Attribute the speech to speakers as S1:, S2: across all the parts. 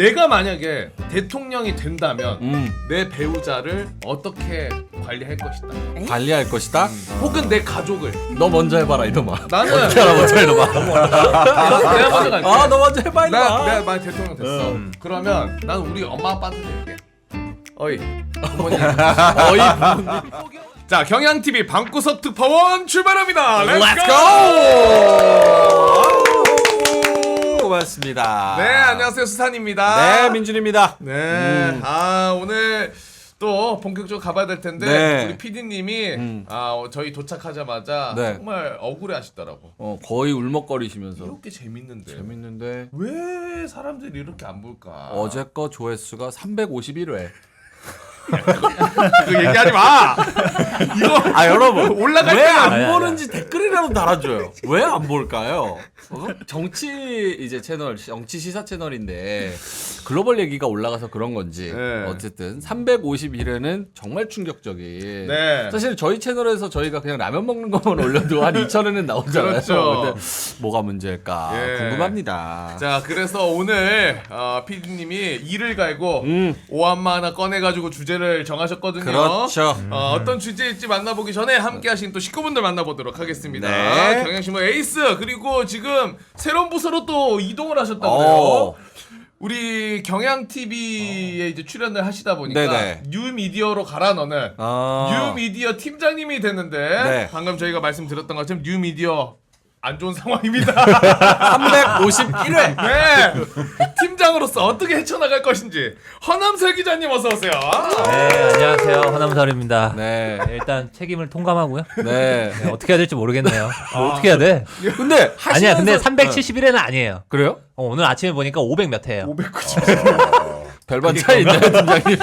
S1: 내가 만약에 대통령이 된다면 내 배우자를 어떻게 관리할 것이다.
S2: 관리할 것이다.
S1: 혹은 내 가족을.
S2: 너 먼저 해봐라 이놈아.
S1: 나는
S2: 어떻게 알아보자 이놈아.
S1: 내가 먼저 갈게.
S2: 아 너 먼저 해봐 이놈아.
S1: 내가 만약 대통령 됐어. 그러면 난 우리 엄마 아빠한테 드릴게. 어이 부모님.
S2: 어이.
S1: 자, 경향TV 방구석 특파원 출발합니다.
S2: Let's
S1: 렛츠고!
S2: go! 고맙습니다.
S1: 네, 안녕하세요. 수산입니다.
S2: 네, 민준입니다.
S1: 네. 오늘 또 본격적으로 가봐야 될 텐데
S2: 네.
S1: 우리 PD님이 저희 도착하자마자
S2: 네.
S1: 정말 억울해 하시더라고.
S2: 거의 울먹거리시면서.
S1: 이렇게 재밌는데.
S2: 재밌는데
S1: 왜 사람들이 이렇게 안 볼까?
S2: 어제 거 조회수가 351회.
S1: 그 얘기하지 마. 이거
S2: 여러분
S1: 올라갈
S2: 왜
S1: 때는
S2: 안 보는지 댓글이라도 달아줘요. 왜 안 볼까요? 정치 이제 채널, 정치 시사 채널인데 글로벌 얘기가 올라가서 그런 건지
S1: 네.
S2: 어쨌든 351회는 정말 충격적인.
S1: 네.
S2: 사실 저희 채널에서 저희가 그냥 라면 먹는 것만 올려도 한 2,000회는 나오잖아요.
S1: 그렇죠.
S2: 근데 뭐가 문제일까
S1: 예.
S2: 궁금합니다.
S1: 자, 그래서 오늘 PD님이 이를 갈고 오한마 하나 꺼내가지고 주제를 정하셨거든요.
S2: 그렇죠.
S1: 어떤 주제일지 만나보기 전에 함께하신 또 식구분들 만나보도록 하겠습니다.
S2: 네.
S1: 경향신문 에이스 그리고 지금 새로운 부서로 또 이동을 하셨다고요.
S2: 오.
S1: 우리 경향TV에 이제 출연을 하시다 보니까
S2: 네네.
S1: 뉴미디어로 갈아 넣는 뉴미디어 팀장님이 됐는데
S2: 네.
S1: 방금 저희가 말씀드렸던 것처럼 뉴미디어 안 좋은 상황입니다.
S2: 351회.
S1: 네. 팀장으로서 어떻게 헤쳐나갈 것인지 허남설 기자님 어서 오세요.
S3: 네, 안녕하세요. 허남설입니다.
S2: 네.
S3: 일단 책임을 통감하고요.
S2: 네.
S3: 네, 어떻게 해야 될지 모르겠네요. 어떻게 해야 돼?
S2: 근데
S3: 아니야, 근데
S2: 하시면서-
S3: 371회는 아니에요.
S2: 그래요?
S3: 오늘 아침에 보니까 500 몇 회예요.
S1: 590.
S2: 별반 차이 있나요, 팀장님?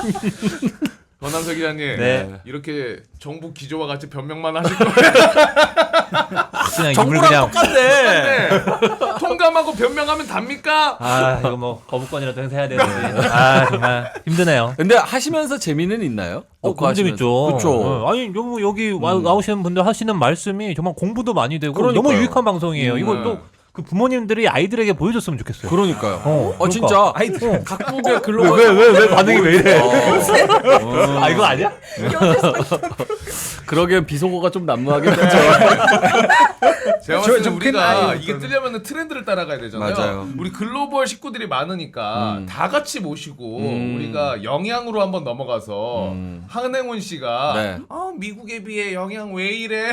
S1: 허남설 기자님
S3: 네.
S1: 이렇게 정부 기조와 같이 변명만 하실 거예요.
S3: 그냥 입을
S2: 정부랑
S3: 그냥
S2: 똑같네.
S1: 네. 통감하고 변명하면 답니까?
S3: 이거 뭐 거부권이라도 행사해야 되는데 정말 힘드네요.
S2: 근데 하시면서 재미는 있나요?
S3: 너무 재밌죠.
S2: 그렇죠.
S3: 아니 너무 여기 나오시는 분들 하시는 말씀이 정말 공부도 많이 되고
S2: 그러니까요.
S3: 너무 유익한 방송이에요. 이거
S1: 네.
S3: 또 그 부모님들이 아이들에게 보여줬으면 좋겠어요.
S2: 그러니까요.
S3: 그러니까.
S2: 진짜
S3: 아이들
S2: 각국의 글로벌
S3: 왜 반응이 왜 이래? 이거 아니야?
S2: 그러기엔 비속어가 좀 난무하긴 하죠.
S1: 제가 봤을 때
S4: 좀 큰
S1: 우리가
S4: 아이
S1: 이게 뜨려면 트렌드를 따라가야 되잖아요.
S2: 맞아요.
S1: 우리 글로벌 식구들이 많으니까 다 같이 모시고 우리가 영양으로 한번 넘어가서 한행운 씨가
S2: 네.
S1: 미국에 비해 영양 왜 이래?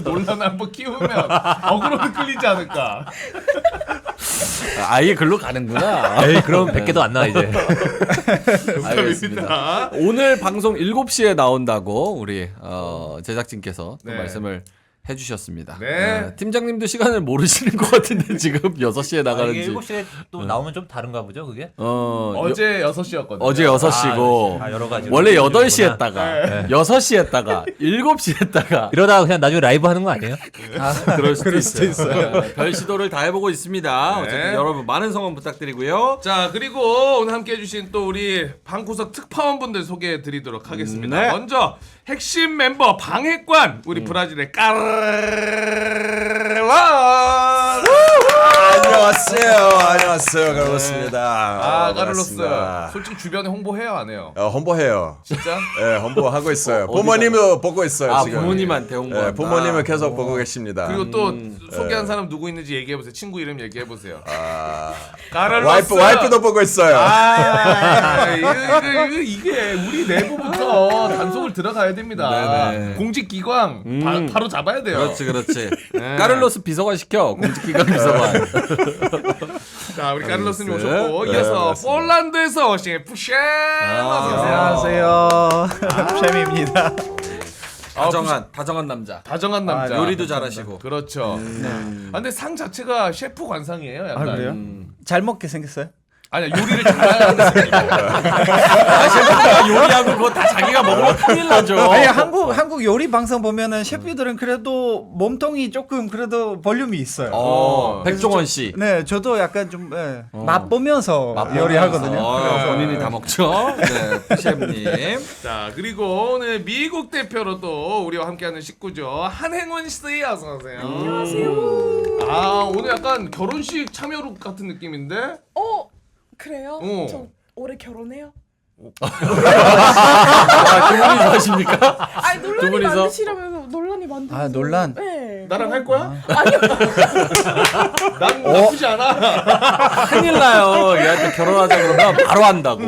S1: 논란 한번 키우면 어그로도 끌리지 않을까.
S2: 아예 글로 가는구나.
S3: 에이 그럼 100개도 안 나와 이제.
S1: 알겠습니다.
S2: 오늘 방송 7시에 나온다고 우리 제작진께서 또
S1: 네.
S2: 말씀을 해주셨습니다.
S1: 네.
S2: 팀장님도 시간을 모르시는 것 같은데 지금 6시에
S3: 이게
S2: 나가는지.
S3: 7시에 또 나오면 좀 다른가 보죠 그게?
S1: 어제 6시였거든요.
S2: 어제 6시고
S3: 여러 가지
S2: 원래 8시
S3: 이유구나.
S2: 했다가 6시 했다가 7시 했다가
S3: 이러다가 그냥 나중에 라이브 하는 거 아니에요?
S2: 그럴 수도 있어요. 별 시도를 다 해보고 있습니다.
S1: 네.
S2: 어쨌든 여러분 많은 성원 부탁드리고요.
S1: 자, 그리고 오늘 함께 해주신 또 우리 방구석 특파원분들 소개해드리도록 하겠습니다.
S2: 네.
S1: 먼저 핵심 member 방핵관 우리 브라질의 까르와
S4: 안녕하세요. 카를로스입니다.
S1: 까를로스
S4: 반갑습니다.
S1: 솔직히 주변에 홍보해요 안 해요?
S4: 홍보해요.
S1: 진짜?
S4: 네, 홍보하고 있어요.
S2: 어디다?
S4: 부모님도 보고 있어요. 지금.
S2: 부모님한테 홍보한다.
S4: 네, 부모님은 계속 보고 계십니다.
S1: 그리고 또 소개한 사람 누구 있는지 얘기해보세요. 친구 이름 얘기해보세요.
S4: 아,
S1: 까를로스
S4: 와이프도 보고 있어요.
S1: 이게 우리 내부부터 단속을 들어가야 됩니다.
S2: 네네.
S1: 공직기관 바로 잡아야 돼요.
S2: 그렇지. 까를로스 비서관 시켜. 공직기관 비서관.
S1: 자, 우리 까를로스님
S2: 네.
S1: 오셨고
S4: 네,
S1: 이어서
S4: 반갑습니다.
S1: 폴란드에서 오신 푸쉔
S5: 안녕하세요. 샘입니다.
S2: 다정한 남자.
S1: 다정한 남자.
S2: 요리도 잘하시고.
S1: 그렇죠. 근데 상 자체가 셰프 관상이에요. 약간.
S5: 그래요? 잘 먹게 생겼어요?
S1: 아니야, 요리를 잘하는
S2: 셰프가 요리하고 그거 다 자기가 먹으면 큰일 나죠.
S5: 아니 한국 요리 방송 보면은 셰프들은 그래도 몸통이 조금 그래도 볼륨이 있어요.
S2: 백종원 씨.
S5: 네, 저도 약간 좀 맛보면서 요리하거든요.
S2: 본인이 다 먹죠. 네, 셰프님.
S1: 자, 그리고 오늘 미국 대표로 또 우리와 함께하는 식구죠. 한행운 씨 어서 오세요. 안녕하세요. 오늘 약간 결혼식 참여룩 같은 느낌인데?
S6: 그래요?
S1: 어.
S6: 저 올해 결혼해요.
S2: 기분이 좋아하십니까?
S6: 아니
S2: 두
S6: 논란이
S2: 분이서?
S6: 만드시라면서 논란이 만드세요.
S5: 아, 논란?
S6: 네.
S1: 나랑 할 거야? 난 나쁘지 않아.
S2: 큰일 나요. 얘한테 결혼하자 그러면 바로 한다고.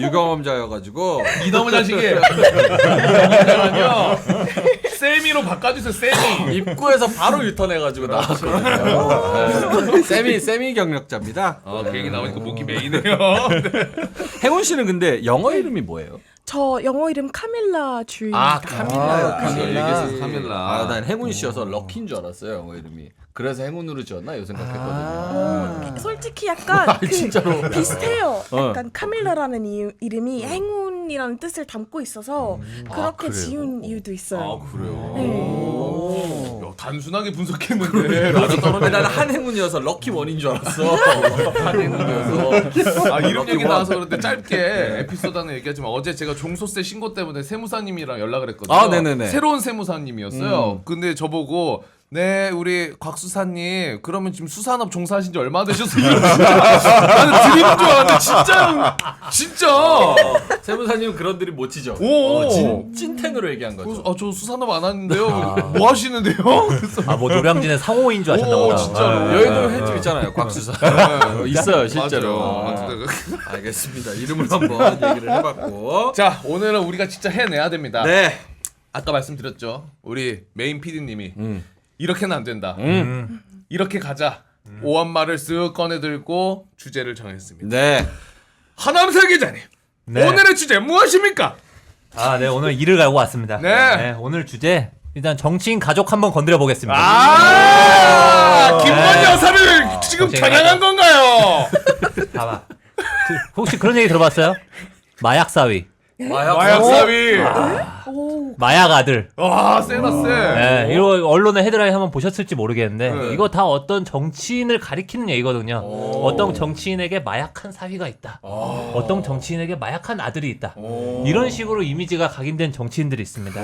S2: 유경험자여가지고.
S1: 이놈의 자식이. 잠깐만요. 세미로 바꿔주세요. 세미.
S2: 입구에서 바로 유턴해가지고 나왔거든요. 네. 세미 경력자입니다.
S1: 그 얘기 나오니까 목이 메이네요.
S2: 행운 씨는 근데 영어 이름이 뭐예요?
S6: 저 영어 이름 카밀라 주입니다.
S2: 카밀라요.
S1: 얘기했어, 카밀라.
S2: 난 행운 씨여서 럭키인 줄 알았어요, 영어 이름이. 그래서 행운으로 지었나 요 생각했거든요.
S6: 솔직히 약간 그
S2: 진짜로.
S6: 비슷해요.
S2: 어.
S6: 약간 카밀라라는 이름이 행운이라는 뜻을 담고 있어서 그렇게 지은 이유도 있어요.
S1: 그래요?
S6: 네.
S1: 야, 단순하게 분석했는데 맞아
S2: 근데 나는 한행운이어서 럭키 원인 줄 알았어. 한행운이어서.
S1: 이름 얘기 나와서 그런데 짧게 에피소드 하나 얘기하지만 어제 제가 종소세 신고 때문에 세무사님이랑 연락을 했거든요.
S2: 아, 네네네.
S1: 새로운 세무사님이었어요. 근데 저보고 네 우리 곽수사님 그러면 지금 수산업 종사하신 지 얼마 되셨어요? 나는 드립인 줄 알았는데 진짜
S2: 세무사님은 그런 들이 못 치죠.
S1: 오.
S2: 찐텐으로 얘기한 거죠.
S1: 저 수산업 안 하는데요. 뭐 하시는데요? 그래서
S3: 아 뭐 노량진의 상호인 줄 아셨나 보다.
S1: 진짜로.
S3: 네.
S2: 여의도 횟집 있잖아요, 곽수사. 있어요, 실제로.
S1: 맞아요.
S2: 알겠습니다. 이름을 한번 얘기를 해봤고.
S1: 자 오늘은 우리가 진짜 해내야 됩니다.
S2: 네.
S1: 아까 말씀드렸죠. 우리 메인 PD님이 이렇게는 안 된다. 이렇게 가자. 오한말을 쓱 꺼내들고 주제를 정했습니다.
S2: 네.
S1: 하남사 기자님,
S3: 네.
S1: 오늘의 주제 무엇입니까?
S3: 아, 네 오늘 일을 갈고 왔습니다.
S1: 네.
S3: 오늘 주제 일단 정치인 가족 한번 건드려 보겠습니다.
S1: 김건희
S3: 네.
S1: 여사를 지금
S3: 고생이
S1: 겨냥한 건가요?
S3: 봐봐. 혹시 그런 얘기 들어봤어요? 마약 사위,
S1: 마약사위.
S6: 오,
S3: 마약 아들.
S1: 와, 세다 세.
S3: 네, 이거 언론의 헤드라인 한번 보셨을지 모르겠는데
S1: 네.
S3: 이거 다 어떤 정치인을 가리키는 얘기거든요. 어떤 정치인에게 마약한 사위가 있다. 어떤 정치인에게 마약한 아들이 있다. 이런 식으로 이미지가 각인된 정치인들이 있습니다.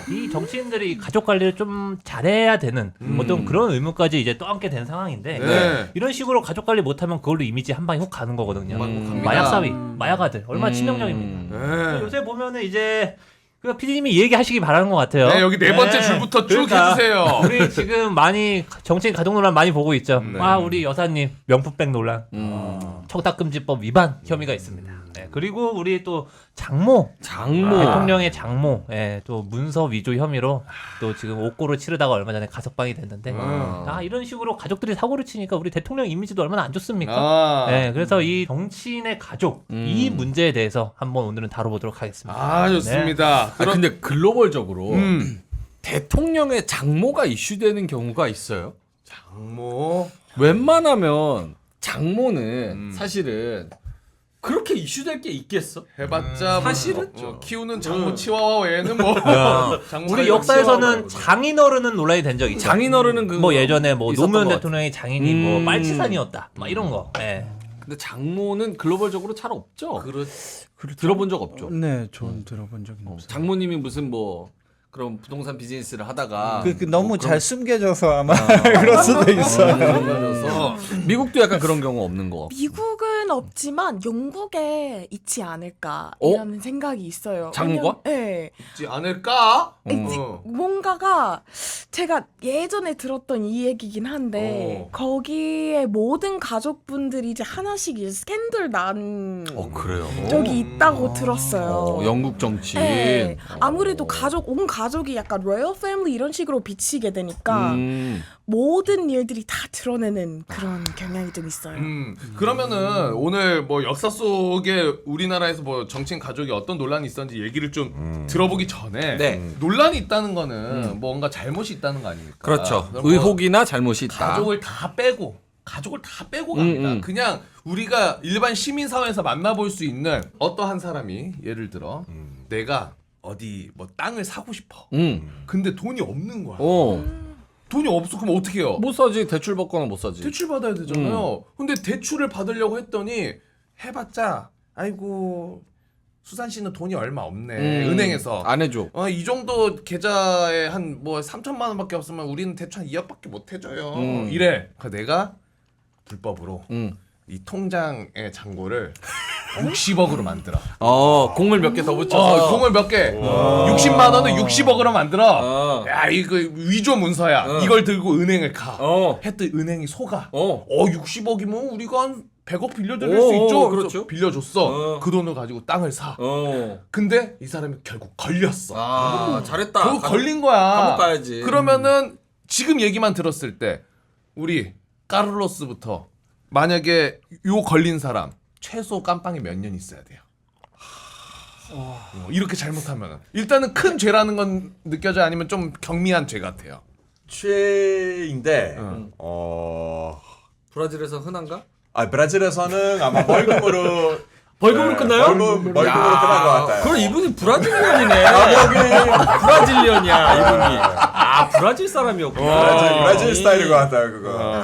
S3: 이 정치인들이 가족 관리를 좀 잘해야 되는 어떤 그런 의무까지 이제 떠안게 된 상황인데
S1: 네.
S3: 이런 식으로 가족 관리 못하면 그걸로 이미지 한 방에 훅 가는 거거든요.
S1: 갑니다.
S3: 마약 사위, 마약 아들 얼마나 치명적입니까?
S1: 네.
S3: 요새 보면은 이제 그 PD님이 얘기하시기 바라는 것 같아요.
S1: 네, 여기 네 번째 줄부터 쭉 해주세요.
S3: 우리 지금 많이 정치인 가족 논란 많이 보고 있죠.
S1: 네.
S3: 아 우리 여사님 명품백 논란, 청탁금지법 위반 혐의가 있습니다. 네, 그리고 우리 또 장모 대통령의 장모, 예, 또 문서 위조 혐의로 또 지금 옥고를 치르다가 얼마 전에 가석방이 됐는데, 이런 식으로 가족들이 사고를 치니까 우리 대통령 이미지도 얼마나 안 좋습니까? 네, 그래서 이 정치인의 가족 이 문제에 대해서 한번 오늘은 다뤄보도록 하겠습니다.
S1: 좋습니다.
S2: 아, 근데 글로벌적으로
S1: 음.
S2: 대통령의 장모가 이슈되는 경우가 있어요.
S1: 장모.
S2: 웬만하면 장모는 사실은 그렇게 이슈될 게 있겠어?
S1: 해봤자
S2: 사실은
S1: 키우는 장모 치와와 외에는 뭐 장모
S3: 우리 역사에서는 장인어른은 논란이 된 적이 있죠.
S2: 장인어른은
S3: 뭐 예전에 뭐
S2: 있었던
S3: 노무현
S2: 것
S3: 대통령의 장인이 뭐 빨치산이었다, 막 이런 거. 예.
S2: 근데 장모는 글로벌적으로 잘 없죠.
S1: 그렇죠.
S2: 들어본 적 없죠.
S5: 네, 전 들어본 적이 없어요.
S2: 장모님이 무슨 뭐 그런 부동산 비즈니스를 하다가
S5: 그 너무 잘 숨겨져서 아마 그럴 수도 있어요.
S2: 그래서 미국도 약간 그런 경우 없는 거.
S6: 미국은 없지만 영국에 있지 않을까라는 생각이 있어요.
S2: 장모가?
S6: 네.
S1: 있지 않을까?
S6: 뭔가가 제가 예전에 들었던 이 얘기긴 한데 거기에 모든 가족분들이 이제 하나씩 이제 스캔들 난
S2: 그래요.
S6: 적이 있다고 들었어요.
S2: 영국 정치.
S6: 네. 아무래도 온 가족이 약간 로열 패밀리 이런 식으로 비치게 되니까 모든 일들이 다 드러내는 그런 경향이 좀 있어요.
S1: 그러면은 오늘 뭐 역사 속에 우리나라에서 뭐 정치인 가족이 어떤 논란이 있었는지 얘기를 좀 들어보기 전에
S2: 네.
S1: 논란이 있다는 거는 뭔가 잘못이 있다는 거 아닙니까?
S2: 그렇죠.
S1: 그럼 뭐
S2: 의혹이나 잘못이 있다.
S1: 가족을 다 빼고 갑니다. 그냥 우리가 일반 시민 사회에서 만나볼 수 있는 어떠한 사람이 예를 들어 내가 어디 뭐 땅을 사고 싶어. 근데 돈이 없는 거야. 돈이 없어. 그럼 어떻게 해요?
S2: 못 사지. 대출 받거나 못 사지.
S1: 대출 받아야 되잖아요. 근데 대출을 받으려고 했더니 해봤자 아이고 수산 씨는 돈이 얼마 없네. 은행에서
S2: 안 해줘.
S1: 이 정도 계좌에 한 뭐 3천만 원밖에 없으면 우리는 대출 한 2억밖에 못 해줘요. 이래. 그래서 내가 불법으로 이 통장의 잔고를 60억으로 만들어.
S2: 공을 몇 개 더 붙여서.
S1: 공을 몇 개. 60만 원을 60억으로 만들어. 야, 이거 위조 문서야. 이걸 들고 은행을 가. 했더니 은행이 속아. 60억이면 우리가 한 100억 빌려드릴 수 있죠.
S2: 그렇죠.
S1: 빌려줬어. 그 돈을 가지고 땅을 사. 근데 이 사람이 결국 걸렸어.
S2: 잘했다.
S1: 결국 걸린 거야.
S2: 감옥 가야지.
S1: 그러면은 지금 얘기만 들었을 때 우리 카를로스부터 만약에 요 걸린 사람 최소 깜빵에 몇 년 있어야 돼요. 이렇게 잘못하면 일단은 큰 죄라는 건 느껴져요? 아니면 좀 경미한 죄 같아요?
S4: 죄인데
S2: 브라질에서 흔한가?
S4: 브라질에서는 아마 벌금으로
S2: 끝나요?
S4: 벌금으로 끝날 것 같아요.
S2: 그럼 이분이 브라질리언이네. 브라질리언이야 이분이. 브라질 사람이었구나.
S4: 브라질 스타일인 것 같아요 그거.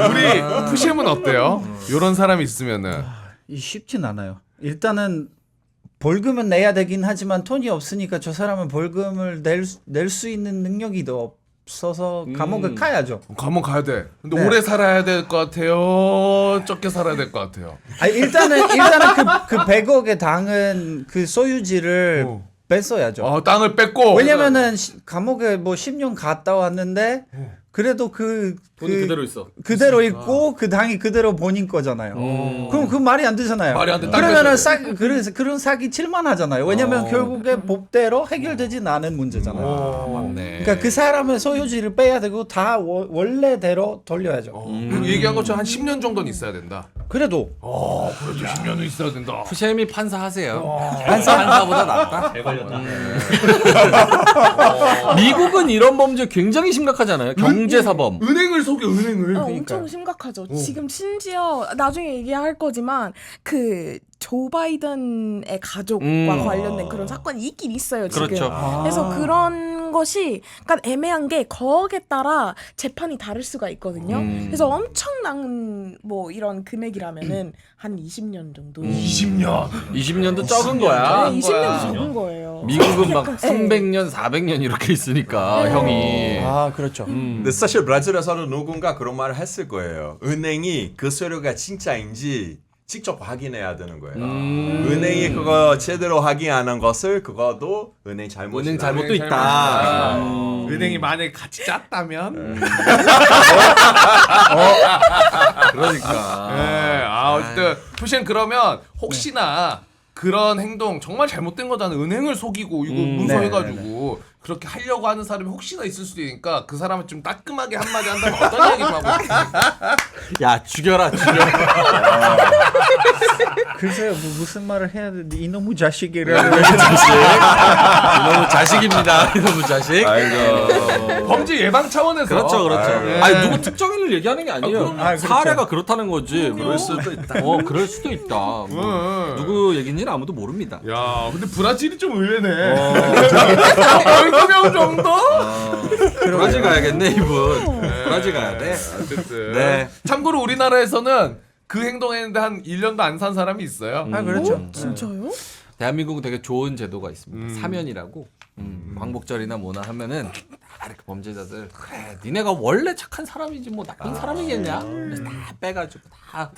S1: 우리 푸시엠은 어때요? 요런 사람이 있으면은
S5: 이 쉽진 않아요. 일단은 벌금은 내야 되긴 하지만 돈이 없으니까 저 사람은 벌금을 낼 수 있는 능력이 더 없어서 감옥을 가야죠.
S1: 감옥 가야 돼. 근데
S5: 네.
S1: 오래 살아야 될 것 같아요. 적게 살아야 될 것 같아요.
S5: 일단은 그 100억의 당은 그 소유지를 뺐어야죠.
S1: 땅을 뺐고.
S5: 왜냐면은 감옥에 뭐 10년 갔다 왔는데 그래도
S2: 돈이 그대로 있어.
S5: 그대로 있고 그 당이 그대로 본인 거잖아요. 그럼 그 말이 안 되잖아요.
S1: 말이 안 돼.
S5: 그러면은 그래서 그런 사기 칠만 하잖아요. 왜냐면 결국에 법대로 해결되진 않은 문제잖아요.
S2: 맞네.
S5: 그러니까 그 사람의 소유지를 빼야 되고 다 원래대로 돌려야죠.
S1: 얘기한 것처럼 한 10년 정도는 있어야 된다.
S5: 그래도
S1: 그래도 10년은 있어야 된다.
S2: 푸셈이 판사하세요. 판사보다 낫다.
S3: 잘 걸렸다.
S2: 미국은 이런 범죄 굉장히 심각하잖아요. 경제사범.
S1: 은행을 속여 은행을.
S6: 엄청 심각하죠. 지금 심지어 나중에 얘기할 거지만 그 조 바이든의 가족과 관련된 그런 사건이 있긴 있어요. 지금.
S2: 그렇죠.
S6: 그래서 그런 것이 그러니까 애매한 게 거기에 따라 재판이 다를 수가 있거든요. 그래서 엄청난 뭐 이런 금액이라면은 한 20년 정도.
S1: 20년.
S2: 20년도 적은 거야.
S6: 네, 20년 적은 거예요.
S2: 미국은 막 300년, 400년 이렇게 있으니까 형이.
S5: 그렇죠.
S4: 근데 사실 브라질에서는 누군가 그런 말을 했을 거예요. 은행이 그 서류가 진짜인지 직접 확인해야 되는 거예요. 은행이 그거 제대로 확인 안 한 것을 그거도 은행 잘못이다.
S2: 은행 잘못도 있다.
S1: 은행이 만약에 같이 짰다면.
S2: 그러니까.
S1: 네. 어쨌든 푸시엠 그러면 혹시나 그런 행동 정말 잘못된 거잖아. 은행을 속이고 이거 문서해가지고 그렇게 하려고 하는 사람이 혹시나 있을 수도 있으니까 그 사람을 좀 따끔하게 한마디 한다면 어떤 얘기 좀 하고 있습니까?
S2: 야 죽여라.
S5: 글쎄요, 무슨 말을 해야 되는데 이놈의 자식이라는
S2: 이놈의 자식입니다. 이놈의 자식.
S4: 아이고.
S1: 범죄 예방 차원에서
S2: 그렇죠.
S1: 네.
S2: 아니 누구 특정인을 얘기하는 게 아니에요.
S5: 그렇죠.
S2: 사례가 그렇다는 거지. 그럴 수도 있다. 그럴 수도 있다. 누구 얘기인지는 아무도 모릅니다.
S1: 야, 근데 브라질이 좀 의외네. 12명 정도?
S2: 브라질 가야겠네 이분. 브라질 가야 돼.
S1: 어쨌든.
S2: 네.
S1: 참고로 우리나라에서는 그 행동했는데 한 1년도 안 산 사람이 있어요.
S5: 그렇죠.
S6: 진짜요?
S2: 대한민국은 되게 좋은 제도가 있습니다. 사면이라고. 광복절이나 뭐나 하면은 다 이렇게 범죄자들 그래 니네가 원래 착한 사람이지 뭐 나쁜 사람이겠냐? 그래서 다 빼가지고 다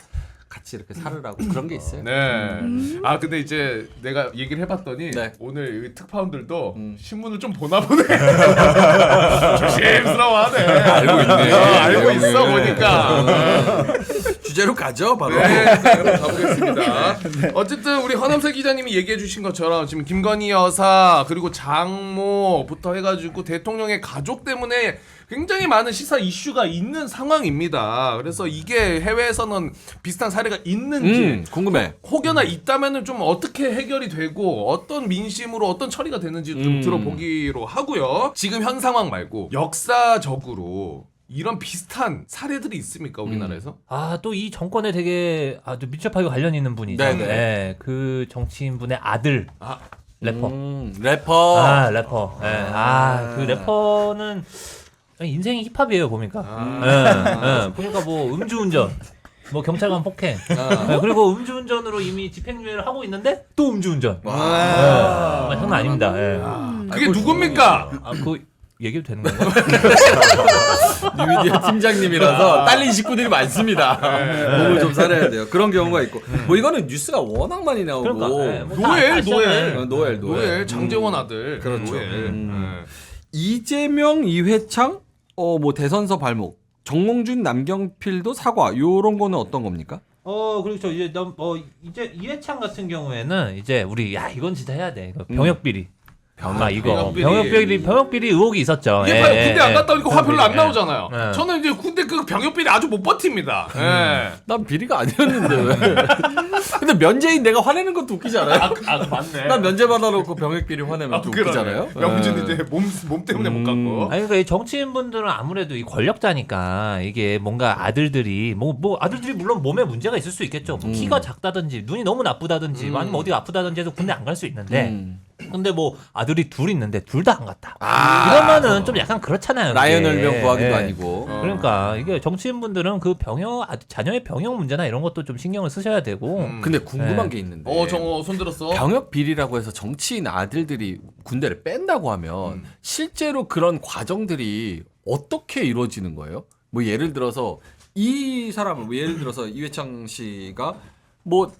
S2: 같이 이렇게 살으라고 그런 게 있어요.
S1: 네. 근데 이제 내가 얘기를 해봤더니
S2: 네.
S1: 오늘 이 특파원들도 신문을 좀 보나 보네. 조심스러워하네.
S2: 알고 있네.
S1: 알고 있어 보니까.
S2: 주제로 가죠 바로.
S1: 네, 한번 가보겠습니다. 어쨌든 우리 허남세 기자님이 얘기해주신 것처럼 지금 김건희 여사 그리고 장모부터 해가지고 대통령의 가족 때문에 굉장히 많은 시사 이슈가 있는 상황입니다. 그래서 이게 해외에서는 비슷한 사례가 있는지
S2: 궁금해.
S1: 혹여나 있다면은 좀 어떻게 해결이 되고 어떤 민심으로 어떤 처리가 되는지 좀 들어보기로 하고요. 지금 현 상황 말고 역사적으로 이런 비슷한 사례들이 있습니까 우리나라에서?
S3: 또 이 정권에 되게 아주 밀접하게 관련 있는 분이죠.
S2: 네네.
S3: 네, 그 정치인분의 아들 래퍼.
S2: 래퍼.
S3: 래퍼. 네. 그 래퍼는 인생이 힙합이에요 보니까. 보니까 뭐 음주운전, 뭐 경찰관 폭행, 그리고 음주운전으로 이미 집행유예를 하고 있는데 또 음주운전. 정말 장난 아닙니다.
S1: 그게 누굽니까?
S3: 그 얘기도 되는 건가요?
S2: 뉴미디어 팀장님이라서 딸린 식구들이 많습니다. 몸을 좀 살아야 돼요. 그런 경우가 있고. 뭐 이거는 뉴스가 워낙 많이 나오고.
S3: 그러니까 예, 뭐
S1: 노엘,
S3: 아시잖아요.
S1: 노엘.
S2: 노엘.
S1: 장재원 아들.
S2: 그렇죠.
S1: 노엘.
S2: 이재명, 이회창, 뭐 대선서 발목, 정몽준, 남경필도 사과. 요런 거는 어떤 겁니까?
S3: 그렇죠. 이제 이해창 같은 경우에는 이제 우리 이건 진짜 해야 돼. 이거 병역 비리. 병역 비리 의혹이 있었죠.
S1: 이게 봐요. 군대 안 갔다 오니까 화별로 안
S3: 예.
S1: 나오잖아요.
S3: 예.
S1: 저는 이제 군대 그 병역비리 아주 못 버팁니다. 예.
S2: 난 비리가 아니었는데 왜? 근데 면제인 내가 화내는 것도 웃기지 않아요?
S1: 맞네.
S2: 난 면제 받아놓고 병역 비리 화내면 좀 웃기잖아요.
S1: 명준 이제 몸 때문에 못 갔고.
S3: 아니 그러니까 이 정치인분들은 아무래도 이 권력자니까 이게 뭔가 아들들이 뭐 아들들이 물론 몸에 문제가 있을 수 있겠죠. 뭐 키가 작다든지 눈이 너무 나쁘다든지 아니면 어디가 아프다든지 해서 군대 안 갈 수 있는데 근데 뭐 아들이 둘 있는데 둘 다 안 갔다. 이러면은 좀 약간 그렇잖아요.
S2: 라이언을 명 구하기도
S3: 예.
S2: 아니고.
S3: 그러니까 이게 정치인분들은 그 자녀의 병역 문제나 이런 것도 좀 신경을 쓰셔야 되고.
S2: 근데 궁금한
S3: 네.
S2: 게 있는데.
S1: 정어 손 들었어.
S2: 병역 비리라고 해서 정치인 아들들이 군대를 뺀다고 하면 실제로 그런 과정들이 어떻게 이루어지는 거예요? 뭐 예를 들어서 이 사람을 뭐 예를 들어서 이회창 씨가 뭐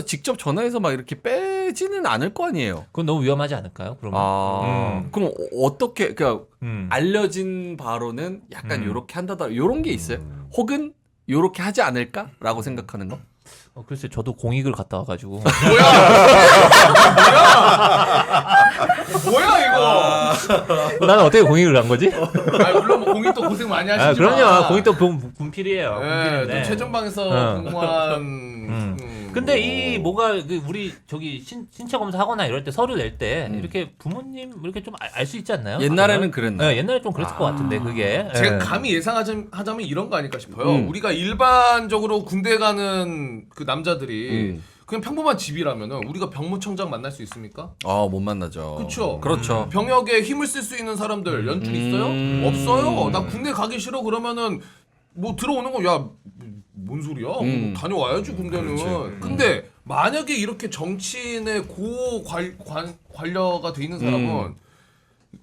S2: 직접 전화해서 막 이렇게 빼지는 않을 거 아니에요.
S3: 그건 너무 위험하지 않을까요? 그러면.
S2: 그럼 어떻게 그러니까
S3: 음.
S2: 알려진 바로는 약간 요렇게 한다더라 요런 게 있어요. 혹은 요렇게 하지 않을까라고 생각하는 거?
S3: 글쎄 저도 공익을 갔다 와가지고.
S1: 뭐야 이거?
S3: 나는 어떻게 공익을 간 거지?
S1: 물론 뭐 공익도 고생 많이 하시지만.
S3: 그럼요. 공익도 군필이에요.
S1: 예,
S3: 군필인데.
S1: 또 최전방에서 근무한.
S3: 근데 이 뭐가 우리 저기 신체 검사 하거나 이럴 때 서류 낼 때 이렇게 부모님 이렇게 좀 알 수 있지 않나요?
S2: 옛날에는 그랬나요?
S3: 네, 옛날에 좀 그랬을 것 같은데 그게.
S1: 제가
S3: 예.
S1: 감히 예상하자면 이런 거 아닐까 싶어요. 우리가 일반적으로 군대 가는 그 남자들이 그냥 평범한 집이라면은 우리가 병무청장 만날 수 있습니까?
S2: 못 만나죠.
S1: 그쵸?
S2: 그렇죠.
S1: 병역에 힘을 쓸 수 있는 사람들 연출 있어요? 없어요. 나 군대 가기 싫어 그러면은 뭐 들어오는 거 뭔 소리야? 뭐 다녀와야지 군대는. 근데 만약에 이렇게 정치인의 관료가 돼 있는 사람은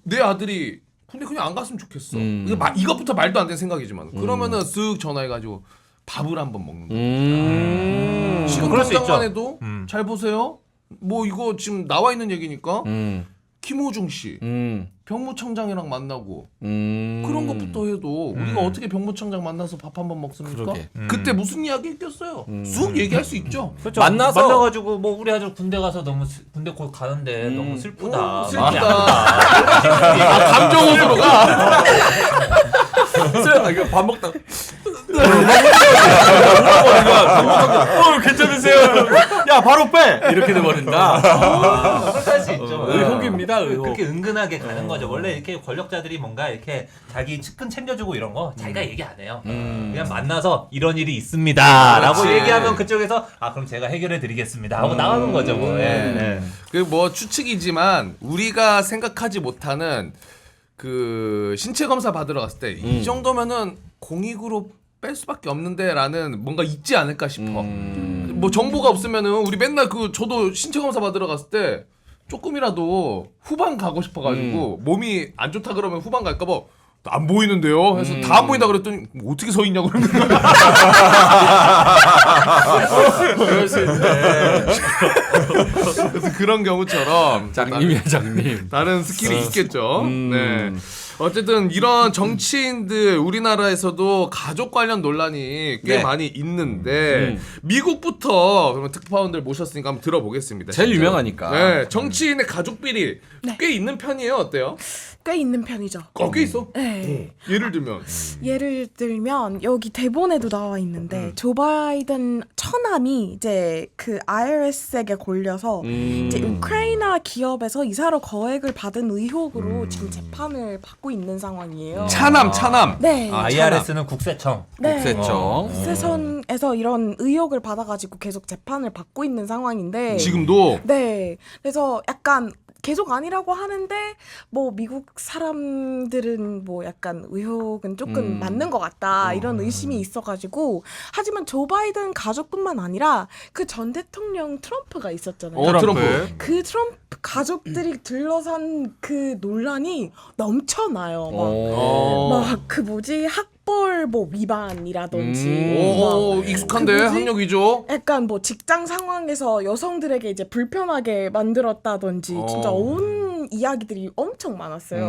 S1: 내 아들이 군대 그냥 안 갔으면 좋겠어. 이것부터 말도 안 되는 생각이지만 그러면은 쓱 전화해가지고 밥을 한번 먹는 거야. 지금
S3: 그럴 수
S1: 당장만
S3: 있죠.
S1: 해도 잘 보세요. 뭐 이거 지금 나와 있는 얘기니까 김호중 씨 병무청장이랑 만나고 그런 것부터 해도 우리가 어떻게 병무청장 만나서 밥 한번 먹습니까?
S2: 그러게.
S1: 그때 무슨 이야기 했겠어요? 쑥 얘기할 수 있죠.
S3: 그렇죠. 만나가지고 뭐 우리 아들 군대 가서 군대 곧 가는데 너무 슬프다.
S1: 감정으로 가.
S2: 이거 밥 먹다가 괜찮으세요? 야 바로 빼 이렇게 돼버린다.
S3: 그렇게 할 수 있죠.
S2: 의혹입니다. 의혹.
S3: 그렇게 은근하게 가는 거죠. 원래 이렇게 권력자들이 뭔가 이렇게 자기 측근 챙겨주고 이런 거 자기가 얘기 안 해요. 그냥 만나서 이런 일이 있습니다라고
S1: 그렇지.
S3: 얘기하면 그쪽에서 그럼 제가 해결해 드리겠습니다 하고 나가는 거죠. 뭐. 예.
S1: 그 뭐 추측이지만 우리가 생각하지 못하는 그 신체 검사 받으러 갔을 때 이 정도면은 공익으로 뺄 수밖에 없는데라는 뭔가 있지 않을까 싶어. 뭐 정보가 없으면은 우리 맨날 저도 신체 검사 받으러 갔을 때 조금이라도 후반 가고 싶어가지고 몸이 안 좋다 그러면 후반 갈까봐 안 보이는데요. 해서 다 안 보인다 그랬더니 뭐 어떻게 서 있냐고 그러는 거야.
S2: 그럴 수 있네.
S1: 그래서 그런 경우처럼
S2: 장님이야 장님.
S1: 다른 스킬이 있겠죠. 네. 어쨌든 이런 정치인들 우리나라에서도 가족 관련 논란이 꽤
S2: 네.
S1: 많이 있는데 미국부터 그러면 특파원들 모셨으니까 한번 들어보겠습니다.
S2: 제일
S1: 실제로.
S2: 유명하니까.
S1: 네, 정치인의 가족 비리 꽤 있는 편이에요. 어때요?
S6: 꽤 있는 편이죠.
S1: 꽤 있어.
S6: 네.
S1: 예를 들면
S6: 예를 들면 여기 대본에도 나와 있는데 조 바이든 처남이 이제 그 IRS에게 걸려서 이제 우크라이나 기업에서 이사로 거액을 받은 의혹으로 지금 재판을 받고 있는 상황이에요.
S1: 차남.
S6: 네.
S3: IRS는 국세청.
S6: 네.
S2: 국세청.
S6: 국세청에서 이런 의혹을 받아가지고 계속 재판을 받고 있는 상황인데
S1: 지금도
S6: 네. 그래서 약간 계속 아니라고 하는데 뭐 미국 사람들은 뭐 약간 의혹은 조금 맞는 것 같다 이런 의심이 있어가지고 하지만 조 바이든 가족뿐만 아니라 그 전 대통령 트럼프가 있었잖아요.
S1: 트럼프.
S6: 그 트럼프 가족들이 둘러싼 그 논란이 넘쳐나요. 막 그 뭐지 학벌 뭐 위반이라든지
S1: 오, 익숙한데
S6: 그 뭐지?
S1: 학력 위조.
S6: 약간 뭐 직장 상황에서 여성들에게 이제 불편하게 만들었다든지 진짜 온 이야기들이 엄청 많았어요.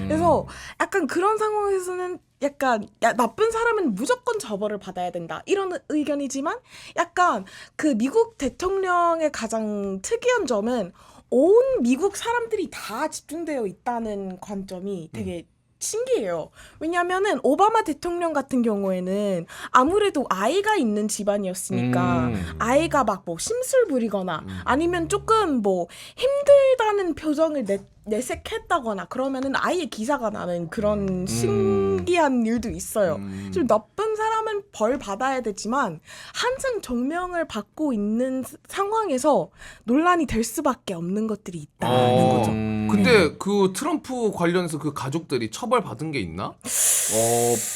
S6: 그래서 약간 그런 상황에서는 약간 나쁜 사람은 무조건 처벌을 받아야 된다 이런 의견이지만 약간 그 미국 대통령의 가장 특이한 점은 온 미국 사람들이 다 집중되어 있다는 관점이 되게 신기해요. 왜냐면은 오바마 대통령 같은 경우에는 아무래도 아이가 있는 집안이었으니까 아이가 막 뭐 심술 부리거나 아니면 조금 뭐 힘들다는 표정을 내색했다거나 그러면은 아예 기사가 나는 그런 신기한 일도 있어요. 좀 나쁜 사람은 벌 받아야 되지만 항상 정명을 받고 있는 상황에서 논란이 될 수밖에 없는 것들이 있다는 거죠.
S1: 근데 그 트럼프 관련해서 그 가족들이 처벌 받은 게 있나?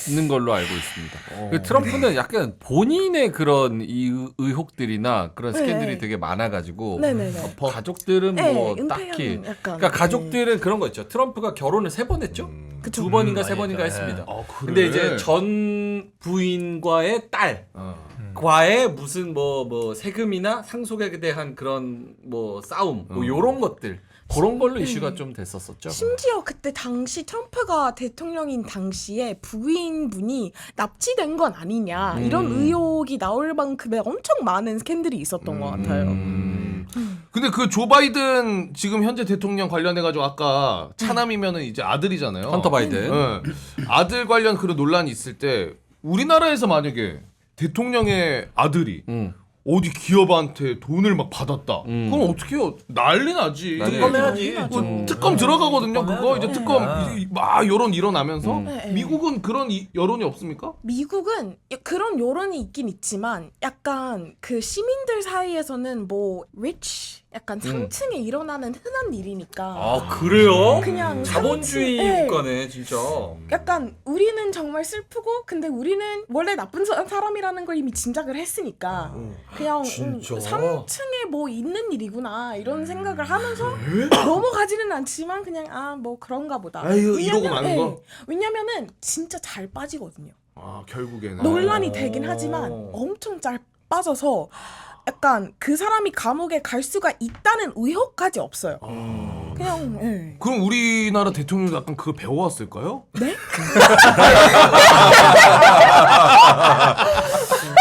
S2: 없는 걸로 알고 있습니다. 그 트럼프는 약간 본인의 그런 의혹들이나 그런 스캔들이
S6: 네.
S2: 되게 많아가지고
S6: 네네네.
S2: 가족들은
S6: 네,
S2: 뭐
S6: 은퇴한
S2: 딱히
S6: 약간,
S2: 그러니까 가족들은 그런 거 있죠. 트럼프가 결혼을 3번 했죠.
S6: 그쵸.
S2: 2번인가 3번인가 했습니다.
S1: 그래?
S2: 근데 이제 전 부인과의 딸과의 무슨 뭐 세금이나 상속에 대한 그런 뭐 싸움 뭐 요런 것들 그런 걸로 이슈가 좀 됐었었죠.
S6: 심지어 그때 당시 트럼프가 대통령인 당시에 부인분이 납치된 건 아니냐 이런 의혹이 나올 만큼의 엄청 많은 스캔들이 있었던 것 같아요.
S1: 근데 그 조 바이든 지금 현재 대통령 관련해가지고 아까 차남이면은 이제 아들이잖아요.
S2: 헌터 바이든.
S1: 네. 아들 관련 그런 논란이 있을 때 우리나라에서 만약에 대통령의 아들이 어디 기업한테 돈을 막 받았다. 그럼 어떻게 해요? 난리 나지.
S2: 난리
S5: 특검해야지.
S1: 뭐 특검 들어가거든요. 그거 이제 특검 막 여론 일어나면서
S6: 네.
S1: 미국은 그런 여론이 없습니까?
S6: 미국은 그런 여론이 있긴 있지만 약간 그 시민들 사이에서는 뭐 rich 약간 상층에 일어나는 흔한 일이니까
S2: 아 그래요?
S6: 그냥
S2: 자본주의
S6: 네.
S2: 국가네 진짜.
S6: 약간 우리는 정말 슬프고 근데 우리는 원래 나쁜 사람이라는 걸 이미 짐작을 했으니까 그냥
S2: 진짜?
S6: 3층에 뭐 있는 일이구나 이런 생각을 하면서 넘어가지는 않지만 그냥 아 뭐 그런가 보다.
S1: 아유, 이러고 마는 거?
S6: 왜냐면은 진짜 잘 빠지거든요.
S1: 아 결국에는
S6: 논란이 되긴 하지만 엄청 잘 빠져서 약간 그 사람이 감옥에 갈 수가 있다는 의혹까지 없어요. 그냥 예.
S1: 그럼 우리나라 대통령도 약간 그걸 배워왔을까요?
S6: 네?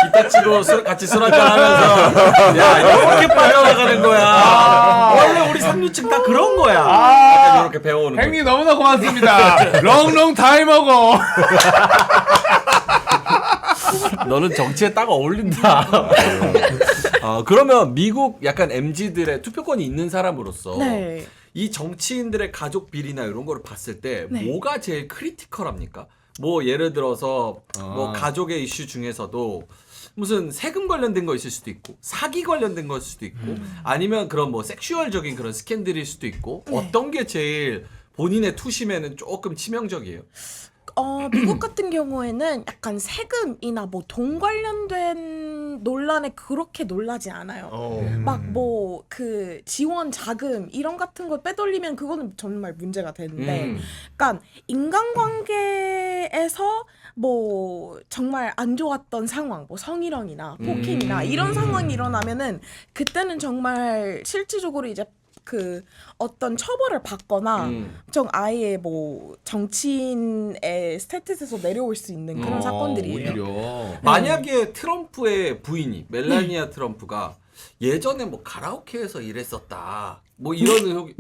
S2: 이따치고 같이 술 한잔 하면서 야 이렇게 빠져나가는 거야. 원래 우리 상류층 다 그런 거야. 약간 이렇게 배워오는 거.
S1: 형님 너무나 고맙습니다. 롱롱 타임어고.
S2: 너는 정치에 딱 어울린다. 그러면 미국 약간 MZ들의 투표권이 있는 사람으로서
S6: 네.
S2: 이 정치인들의 가족 비리나 이런 거를 봤을 때
S6: 네.
S2: 뭐가 제일 크리티컬합니까? 뭐 예를 들어서 뭐 가족의 이슈 중에서도 무슨 세금 관련된 거 있을 수도 있고 사기 관련된 거일 수도 있고 아니면 그런 뭐 섹슈얼적인 그런 스캔들일 수도 있고 어떤 게 제일 본인의 투심에는 조금 치명적이에요?
S6: 미국 같은 경우에는 약간 세금이나 뭐 돈 관련된 논란에 그렇게 놀라지 않아요. 막 뭐 그 지원 자금 이런 같은 거 빼돌리면 그거는 정말 문제가 되는데, 약간 인간관계에서 뭐 정말 안 좋았던 상황, 뭐 성희롱이나 폭행이나 이런 상황이 일어나면은 그때는 정말 실질적으로 이제 그 어떤 처벌을 받거나 좀 아예 뭐 정치인의 스테이터스에서 내려올 수 있는 그런 사건들이에요.
S1: 오히려.
S2: 만약에 트럼프의 부인이 멜라니아 트럼프가 예전에 뭐 가라오케에서 일했었다 뭐 이런 의혹이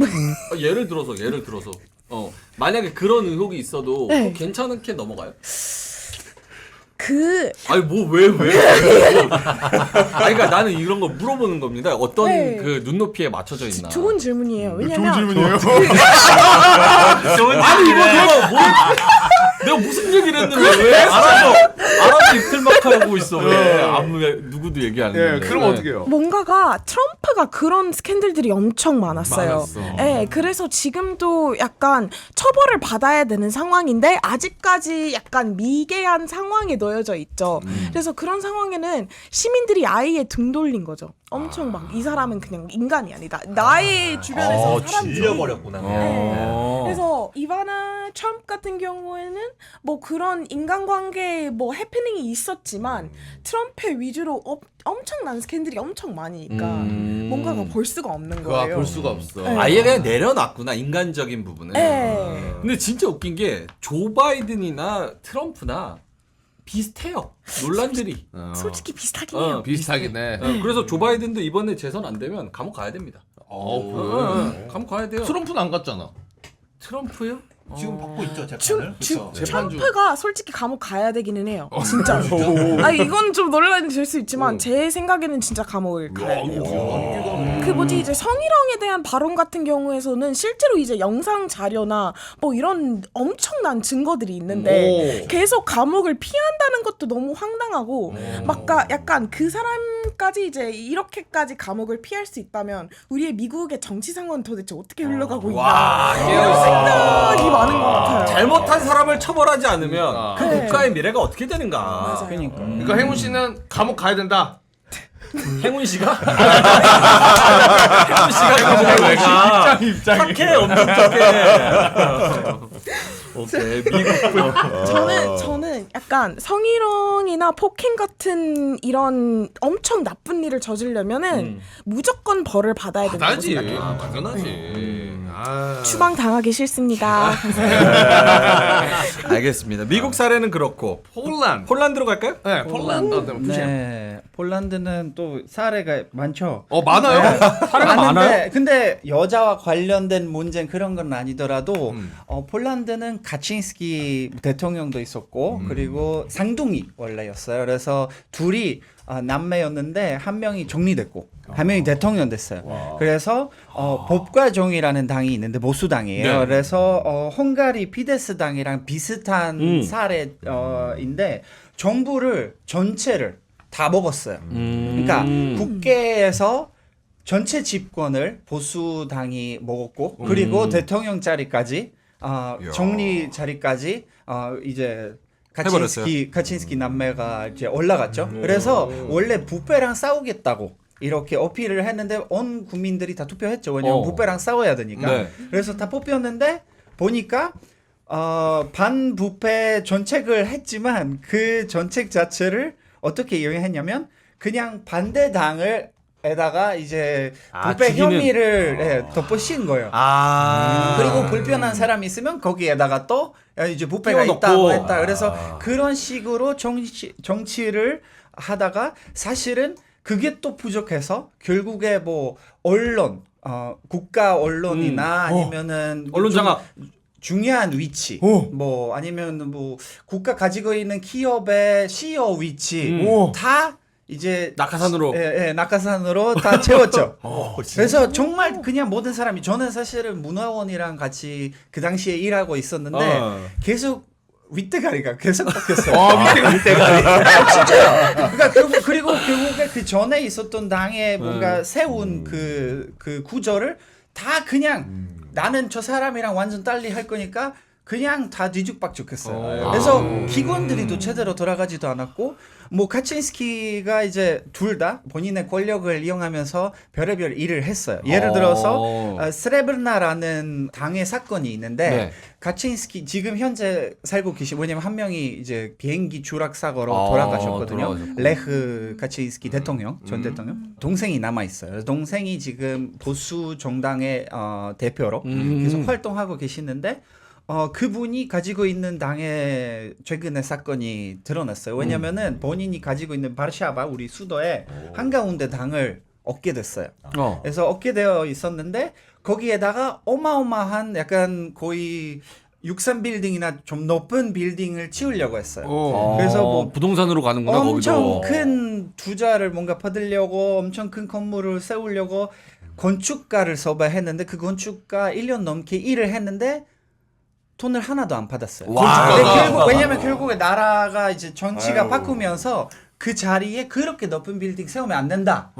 S2: 예를 들어서 만약에 그런 의혹이 있어도
S6: 네.
S2: 그거 괜찮게 넘어가요? 아니 뭐 왜? 아니 그러니까 나는 이런 거 물어보는 겁니다. 어떤
S6: 네.
S2: 그 눈높이에 맞춰져 있나?
S6: 좋은 질문이에요. 왜냐면
S1: 좋은 질문이에요.
S2: 아니 이거 내가 뭐 내가 무슨 얘기를 했는데 왜 알아서 이틀막 하고 있어. 왜 아무 누구도 얘기 안
S1: 예,
S2: 했는데.
S1: 그럼 어떻게 해요?
S6: 뭔가가 트럼프가 그런 스캔들들이 엄청 많았어요.
S1: 많았어.
S6: 예, 그래서 지금도 약간 처벌을 받아야 되는 상황인데 아직까지 약간 미개한 상황에 놓여져 있죠. 그래서 그런 상황에는 시민들이 아예 등 돌린 거죠. 엄청 막 이 사람은 그냥 인간이 아니다. 나의 주변에서 사람들이
S7: 질려버렸구나.
S6: 네. 그래서 이바나 트럼프 같은 경우에는 뭐 그런 인간관계 뭐 해프닝이 있었지만 트럼프 위주로 엄청난 스캔들이 엄청 많으니까 뭔가가 볼 수가 없는
S1: 그거
S6: 거예요.
S1: 볼 수가 없어.
S6: 네.
S2: 아예 그냥 내려놨구나 인간적인 부분을.
S6: 네.
S2: 근데 진짜 웃긴 게 조 바이든이나 트럼프나 비슷해요. 논란들이.
S6: 솔직히 비슷하긴 해요.
S1: 비슷하긴 해.
S2: 그래서 조 바이든도 이번에 재선 안 되면 감옥 가야 됩니다. 감옥 가야 돼요.
S1: 트럼프는 안 갔잖아.
S2: 트럼프요?
S7: 지금 받고 있죠 재판을.
S1: 재판주.
S6: 트럼프가 솔직히 감옥 가야 되기는 해요. 진짜. 아 이건 좀 논란이 될 수 있지만 제 생각에는 진짜 감옥을 가야 돼요. 그 뭐지 이제 성희롱에 대한 발언 같은 경우에서는 실제로 이제 영상 자료나 뭐 이런 엄청난 증거들이 있는데 계속 감옥을 피한다는 것도 너무 황당하고 막 약간 그 사람까지 이제 이렇게까지 감옥을 피할 수 있다면 우리의 미국의 정치 상황은 도대체 어떻게 흘러가고 있나 이런 생각이 많은 것 같아요.
S2: 잘못한 사람을 처벌하지 않으면 그
S6: 네.
S2: 국가의 미래가 어떻게 되는가.
S6: 맞아요.
S5: 그러니까.
S1: 그러니까 행운 씨는 감옥 가야 된다.
S2: 행운 씨가? 행운 씨가 감옥을 왜 가? 착해, 엄청 착해. 오케이, 미국.
S6: 저는 약간 성희롱이나 폭행 같은 이런 엄청 나쁜 일을 저지르려면은 무조건 벌을 받아야 된다고
S1: 받아야지.
S6: 생각해요.
S1: 당연하지. 아.
S6: 추방 당하기 싫습니다.
S2: 알겠습니다. 미국 사례는 그렇고 폴란드로 갈까요?
S1: 네, 폴란드.
S5: 네, 폴란드는 또 사례가 많죠.
S1: 많아요.
S2: 사례가 많아요?
S5: 근데 여자와 관련된 문제는 그런 건 아니더라도 폴란드는 가친스키 대통령도 있었고 그리고 쌍둥이 원래였어요. 그래서 둘이 남매였는데 한 명이 정리됐고 한 명이 대통령 됐어요. 그래서 법과 정의라는 당이 있는데 보수당이에요.
S2: 네.
S5: 그래서 헝가리 피데스 당이랑 비슷한 사례인데 정부를 전체를 다 먹었어요. 그러니까 국회에서 전체 집권을 보수당이 먹었고 그리고 대통령 자리까지 정리 자리까지 이제 가친스키 남매가 이제 올라갔죠. 그래서 원래 부패랑 싸우겠다고 이렇게 어필을 했는데 온 국민들이 다 투표했죠. 왜냐면 부패랑 싸워야 되니까.
S2: 네.
S5: 그래서 다 뽑혔는데 보니까 반부패 정책을 했지만 그 정책 자체를 어떻게 이용했냐면 그냥 반대당을 에다가 이제 부패 혐의를 덮어씌운 거예요. 그리고 불편한 사람이 있으면 거기에다가 또 이제 부패가 있다고 했다. 그래서 그런 식으로 정치를 하다가 사실은 그게 또 부족해서 결국에 뭐 언론, 국가 언론이나 아니면은
S2: 언론 장악.
S5: 중요한 위치, 뭐 아니면 뭐 국가 가지고 있는 기업의 CEO 위치 다 이제
S2: 낙하산으로
S5: 낙하산으로 다 채웠죠. 그래서 정말 그냥 모든 사람이 저는 사실은 문화원이랑 같이 그 당시에 일하고 있었는데 계속 윗대가리가 계속 바뀌었어요. 윗대가리. 진짜요. 그러니까 그리고 결국에 그 전에 있었던 당에 뭔가 세운 그 구조를 다 그냥 나는 저 사람이랑 완전 달리 할 거니까 그냥 다 뒤죽박죽했어요. 그래서 기관들이 또 제대로 돌아가지도 않았고 뭐 카친스키가 이제 둘 다 본인의 권력을 이용하면서 별의별 일을 했어요. 예를 들어서 스레브르나라는 당의 사건이 있는데 카친스키 지금 현재 살고 왜냐면 한 명이 이제 비행기 추락 사고로 돌아가셨거든요. 레흐 카친스키 대통령 전 대통령 동생이 남아 있어요. 동생이 지금 보수 정당의 대표로 계속 활동하고 계시는데. 그분이 가지고 있는 당의 최근에 사건이 드러났어요. 왜냐면은 본인이 가지고 있는 바르샤바 우리 수도에 한가운데 당을 얻게 됐어요. 그래서 얻게 되어 있었는데 거기에다가 어마어마한 약간 거의 63빌딩이나 좀 높은 빌딩을 치우려고 했어요. 그래서 뭐
S2: 부동산으로 가는구나
S5: 엄청
S2: 거기도.
S5: 큰 투자를 뭔가 받으려고 엄청 큰 건물을 세우려고 건축가를 섭외했는데 그 건축가 1년 넘게 일을 했는데 돈을 하나도 안 받았어요.
S2: 와.
S5: 근데 왜냐면 결국에 나라가 이제 정치가 바꾸면서 그 자리에 그렇게 높은 빌딩 세우면 안 된다.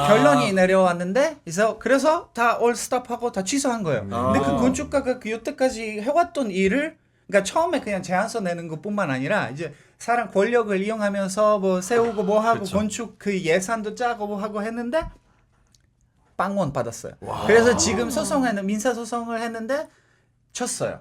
S5: 결론이 내려왔는데 그래서 다 올 스톱하고 다 취소한 거예요. 근데 그 건축가가 그 여태까지 해왔던 일을 그러니까 처음에 그냥 제안서 내는 것뿐만 아니라 이제 사람 권력을 이용하면서 뭐 세우고 뭐 하고 건축 그 예산도 짜고 뭐 하고 했는데 빵원 받았어요. 그래서 지금 민사 소송을 했는데 쳤어요.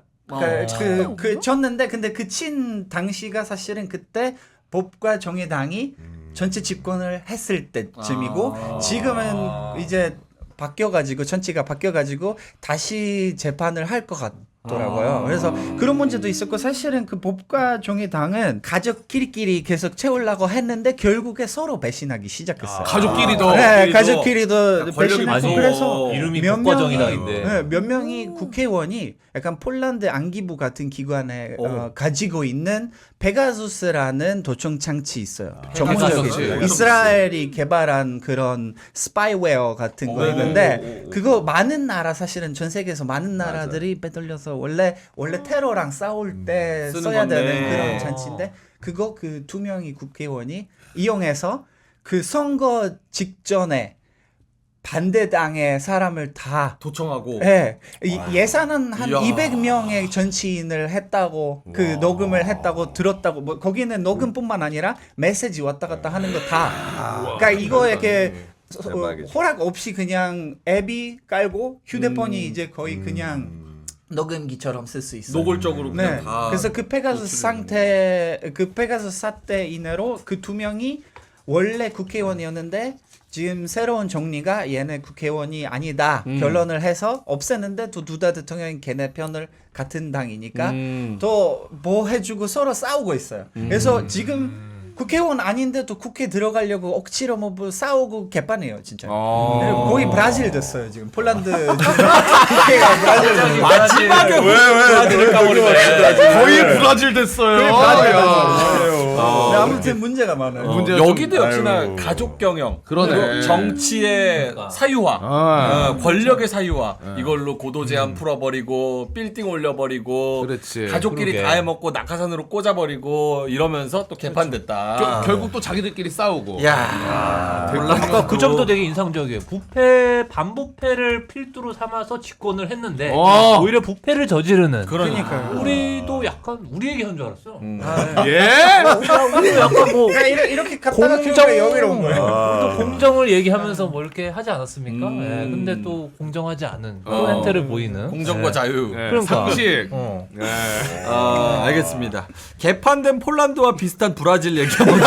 S5: 졌는데 근데 그 친 당시가 사실은 그때 법과 정의당이 전체 집권을 했을 때쯤이고 지금은 이제 바뀌어가지고 정치가 바뀌어가지고 다시 재판을 할 것 같더라고요. 그래서 그런 문제도 있었고 사실은 그 법과 정의당은 가족끼리 계속 채우려고 했는데 결국에 서로 배신하기 시작했어요.
S1: 가족끼리도.
S5: 네, 가족끼리도
S2: 권력이
S5: 배신하고
S2: 많이
S5: 그래서
S3: 이름이
S5: 몇
S3: 법과
S5: 명이
S3: 정의당인데.
S5: 네, 몇 명이 국회의원이 약간 폴란드 안기부 같은 기관에 가지고 있는 페가수스라는 도청 장치 있어요. 전문적인 이스라엘이 개발한 그런 스파이웨어 같은 거 있는데 그거 많은 나라 사실은 전 세계에서 많은 나라들이 빼돌려서 원래 테러랑 싸울 때 써야 되는 그런 장치인데 그거 그 2명이 국회의원이 이용해서 그 선거 직전에 반대당의 사람을 다
S2: 도청하고
S5: 예산은 한 200명의 정치인을 했다고 그 녹음을 했다고 들었다고 뭐 거기는 녹음뿐만 아니라 메시지 왔다 갔다 하는 거 다 그러니까 이거 이렇게 허락 없이 그냥 앱이 깔고 휴대폰이 이제 거의 그냥 녹음기처럼 쓸 수 있어요.
S2: 노골적으로 그냥 다.
S5: 그래서 그 페가수스 사태 이내로 그 2명이 원래 국회의원이었는데 지금 새로운 정리가 얘네 국회의원이 아니다 결론을 해서 없앴는데 또 두다 대통령이 걔네 편을 같은 당이니까 또 뭐 해주고 서로 싸우고 있어요. 그래서 지금 국회의원 아닌데도 국회 들어가려고 억지로 뭐 싸우고 개판해요 진짜. 거의 브라질 됐어요 지금 폴란드 국회가 브라질
S2: 마지막에
S4: 브라질을 까버리네.
S1: 거의 브라질 됐어요.
S5: 아무튼 문제가 많아요.
S2: 여기도 역시나 가족 경영,
S1: 그러네.
S2: 그리고 정치의 사유화, 권력의 사유화 이걸로 고도 제한 풀어버리고 빌딩 올려버리고
S1: 그렇지.
S2: 가족끼리
S3: 그러게.
S2: 다 해먹고 낙하산으로 꽂아버리고 이러면서 또 개판됐다.
S1: 결국 또 자기들끼리 싸우고.
S2: 야,
S3: 아까 그 점도 되게 인상적이에요. 반부패를 필두로 삼아서 집권을 했는데 오히려 부패를 저지르는.
S5: 그러니까요.
S3: 우리도 약간 우리 얘기한 줄 알았어.
S1: 예?
S3: 우리도 약간 뭐
S5: 이렇게 갔다가 결국에 여기로 온 거예요.
S3: 우리도 공정을 얘기하면서 뭐 이렇게 하지 않았습니까? 예, 근데 또 공정하지 않은 또 행태를 보이는
S2: 공정과
S3: 예.
S2: 자유.
S3: 그러니까.
S1: 상식.
S2: 알겠습니다. 개판된 폴란드와 비슷한 브라질 얘기 한번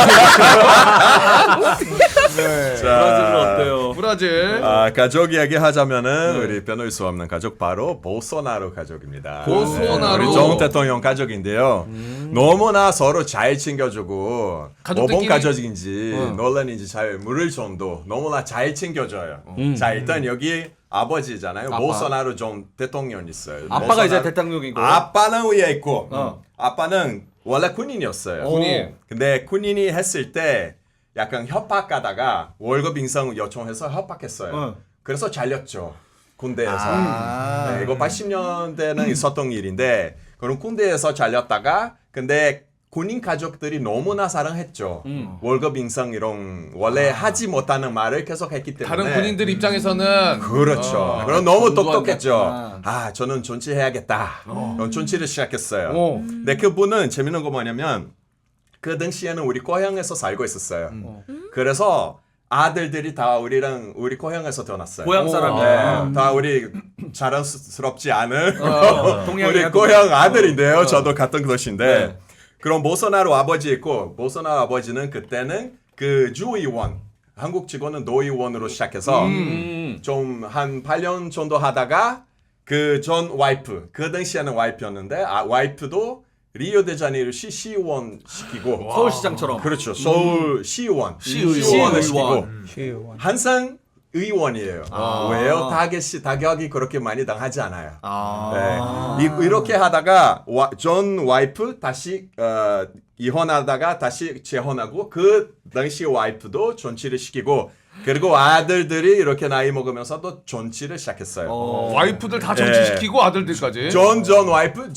S2: 브라질은 어때요?
S1: 브라질.
S4: 가족 이야기 하자면은 우리 빼놓을 수 없는 가족 바로 보소나루 가족입니다.
S1: 보소나루.
S4: 우리 정 대통령 가족인데요. 너무나 서로 잘 챙겨주고
S1: 가족들끼리-
S4: 모범 가족인지 논란인지 잘 모를 정도 너무나 잘 챙겨줘요. 자 일단 여기 아버지잖아요. 보소나루 정 대통령 있어요.
S2: 아빠가 이제
S4: 보소나루-
S2: 대통령이고.
S4: 아빠는 위에 있고 아빠는 원래 군인이었어요.
S1: 군인.
S4: 근데 군인이 했을 때 약간 협박하다가 월급 인상 요청해서 협박했어요. 그래서 잘렸죠. 군대에서. 네, 이거 80년대는 있었던 일인데 그럼 군대에서 잘렸다가 근데 군인 가족들이 너무나 사랑했죠. 월급 인상 이런 원래 하지 못하는 말을 계속 했기 때문에
S1: 다른 군인들 입장에서는
S4: 그렇죠. 그럼 너무 똑똑했죠.
S2: 공부하겠구나.
S4: 저는 존치해야겠다. 그럼 존치를 시작했어요.
S1: 오.
S4: 근데 그분은 재밌는 거 뭐냐면 그 당시에는 우리 고향에서 살고 있었어요. 그래서 아들들이 다 우리 고향에서 태어났어요.
S2: 고향 사람이야.
S4: 네, 다 우리 자랑스럽지 않은
S2: 동양이야,
S4: 우리 고향 아들인데요. 저도 같은 것인데 그럼 보소나루 아버지 있고 보소나루 아버지는 그때는 그 주의원 한국 직원은 도의원으로 시작해서 좀 한 8년 정도 하다가 그 전 와이프 그 당시에는 와이프였는데 와이프도 리오데자네이루 시의원 시키고
S2: 서울시장처럼.
S4: 그렇죠. 서울 시의원을 시키고 항상 의원이에요. 왜요? 타격이 그렇게 많이 당하지 않아요. 네. 이렇게 하다가 전 와이프 다시 이혼하다가 다시 재혼하고 그 당시 와이프도 존치를 시키고 그리고 아들들이 이렇게 나이 먹으면서도 존치를 시작했어요.
S1: 와이프들 다 정치시키고 아들들까지.
S4: 전 와이프,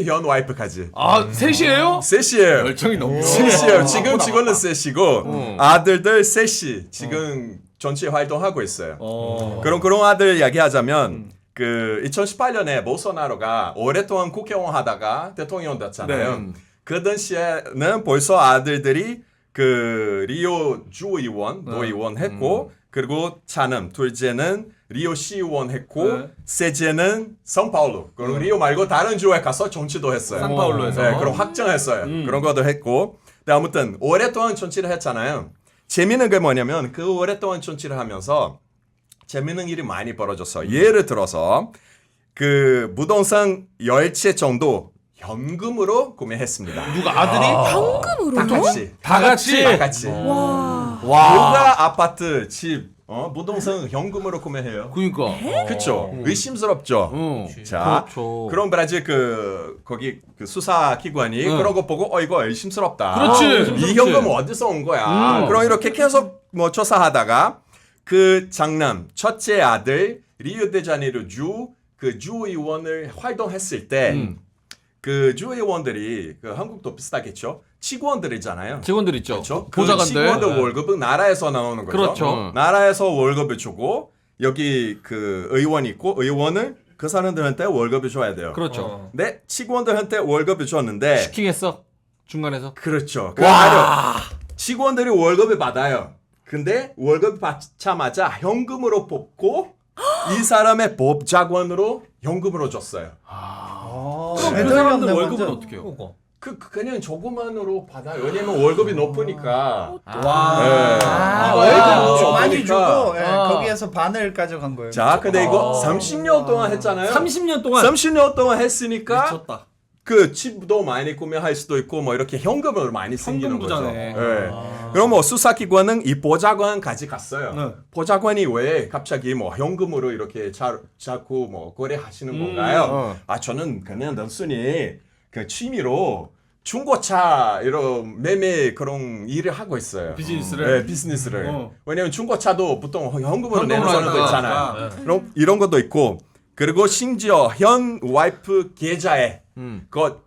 S4: 현 와이프까지.
S1: 아 셋이에요?
S4: 셋이에요.
S2: 열정이 너무
S4: 셋이에요. 지금은 셋이고 아들들 셋이 지금 정치 활동하고 있어요. 그런 아들 이야기하자면 그 2018년에 보소나로가 오랫동안 국회의원 하다가 대통령 됐잖아요. 그 당시에는 벌써 아들들이 그 리오 주의원, 도의원 했고 그리고 차남 둘째는 리오 시의원 했고 셋째는 상파울루 그리고 리오 말고 다른 주에 가서 정치도 했어요.
S2: 상파울루에서.
S4: 네, 그럼 확정했어요. 그런 것도 했고 근데 아무튼 오랫동안 정치를 했잖아요. 재미있는 게 뭐냐면 그 오랫동안 정치를 하면서 재미있는 일이 많이 벌어졌어. 예를 들어서 그 부동산 10채 정도 현금으로 구매했습니다.
S1: 누가 아들이?
S6: 현금으로요?
S4: 다 같이.
S6: 와.
S4: 누가 아파트, 집, 부동산 현금으로 구매해요?
S1: 그러니까.
S4: 그렇죠. 의심스럽죠. 자,
S2: 그렇죠.
S4: 그럼 브라질 거기 그 수사 기관이 그런 거 보고 이거 의심스럽다.
S1: 그렇지.
S4: 이 현금 어디서 온 거야? 그럼 이렇게 계속 뭐 조사하다가 그 장남 첫째 아들 리우데자네이루 그 주의원을 활동했을 때 그 주의원들이 그 한국도 비슷하겠죠. 직원들이잖아요.
S2: 직원들 있죠.
S4: 그렇죠.
S1: 보좌관들.
S4: 그 직원들 월급은 나라에서 나오는 거죠.
S2: 그렇죠.
S4: 나라에서 월급을 주고 여기 그 의원 있고 의원을 그 사람들한테 월급을 줘야 돼요.
S2: 그렇죠.
S4: 근데 직원들한테 월급을 줬는데
S2: 시킹했어 중간에서.
S4: 그렇죠. 아니요. 직원들이 월급을 받아요. 근데 월급 받자마자 현금으로 뽑고 이 사람의 법자관으로 현금으로 줬어요.
S2: 그럼 그 사람들 월급은 어떻게 해요?
S4: 그냥 조그만으로 받아요. 왜냐면 월급이 높으니까.
S5: 월급 좀 많이
S4: 높으니까.
S5: 주고 거기에서 반을 가져간 거예요.
S4: 자, 근데 이거 30년 동안 했잖아요.
S2: 30년 동안
S4: 30년 동안 했으니까
S2: 미쳤다.
S4: 그 집도 많이 구매할 수도 있고 뭐 이렇게 현금을 많이 생기는 거죠.
S2: 부자네.
S4: 그럼 뭐 수사기관은 이 보좌관까지 갔어요. 보좌관이 왜 갑자기 뭐 현금으로 이렇게 자꾸 뭐 거래하시는 건가요? 저는 그냥 단순히 그 취미로 중고차 이런 매매 그런 일을 하고 있어요.
S2: 비즈니스를?
S4: 네, 비즈니스를. 왜냐면 중고차도 보통 현금으로 내는 사람도 있잖아요. 그럼 이런 것도 있고 그리고 심지어 현 와이프 계좌에 그거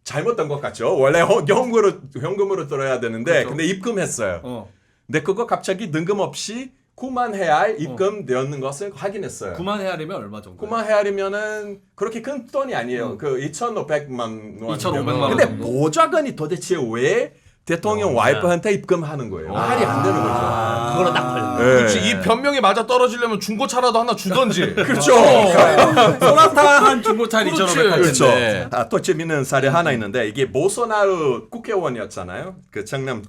S4: 잘못된 것 같죠? 원래 현금으로 들어야 되는데 근데 입금했어요. 근데 그거 갑자기 능금없이 9만 헤알 입금되었는 것을 확인했어요.
S2: 9만 헤아리면 얼마 정도?
S4: 9만 헤알이면은 그렇게 큰 돈이 아니에요. 그 2,500만 원.
S2: 2,500만 원
S4: 근데
S2: 정도?
S4: 보좌관이 도대체 왜 대통령 와이프한테 입금하는 거예요? 말이 안 되는 거죠.
S3: 그걸로 딱 걸려.
S1: 그렇지. 이 변명에 맞아 떨어지려면 중고차라도 하나 주던지.
S4: 그렇죠.
S2: 소나타 한 중고차 2,500 할
S4: 그렇죠.
S2: 텐데.
S4: 또 재밌는 사례 하나 있는데 이게 보소나루 국회의원이었잖아요. 그 장남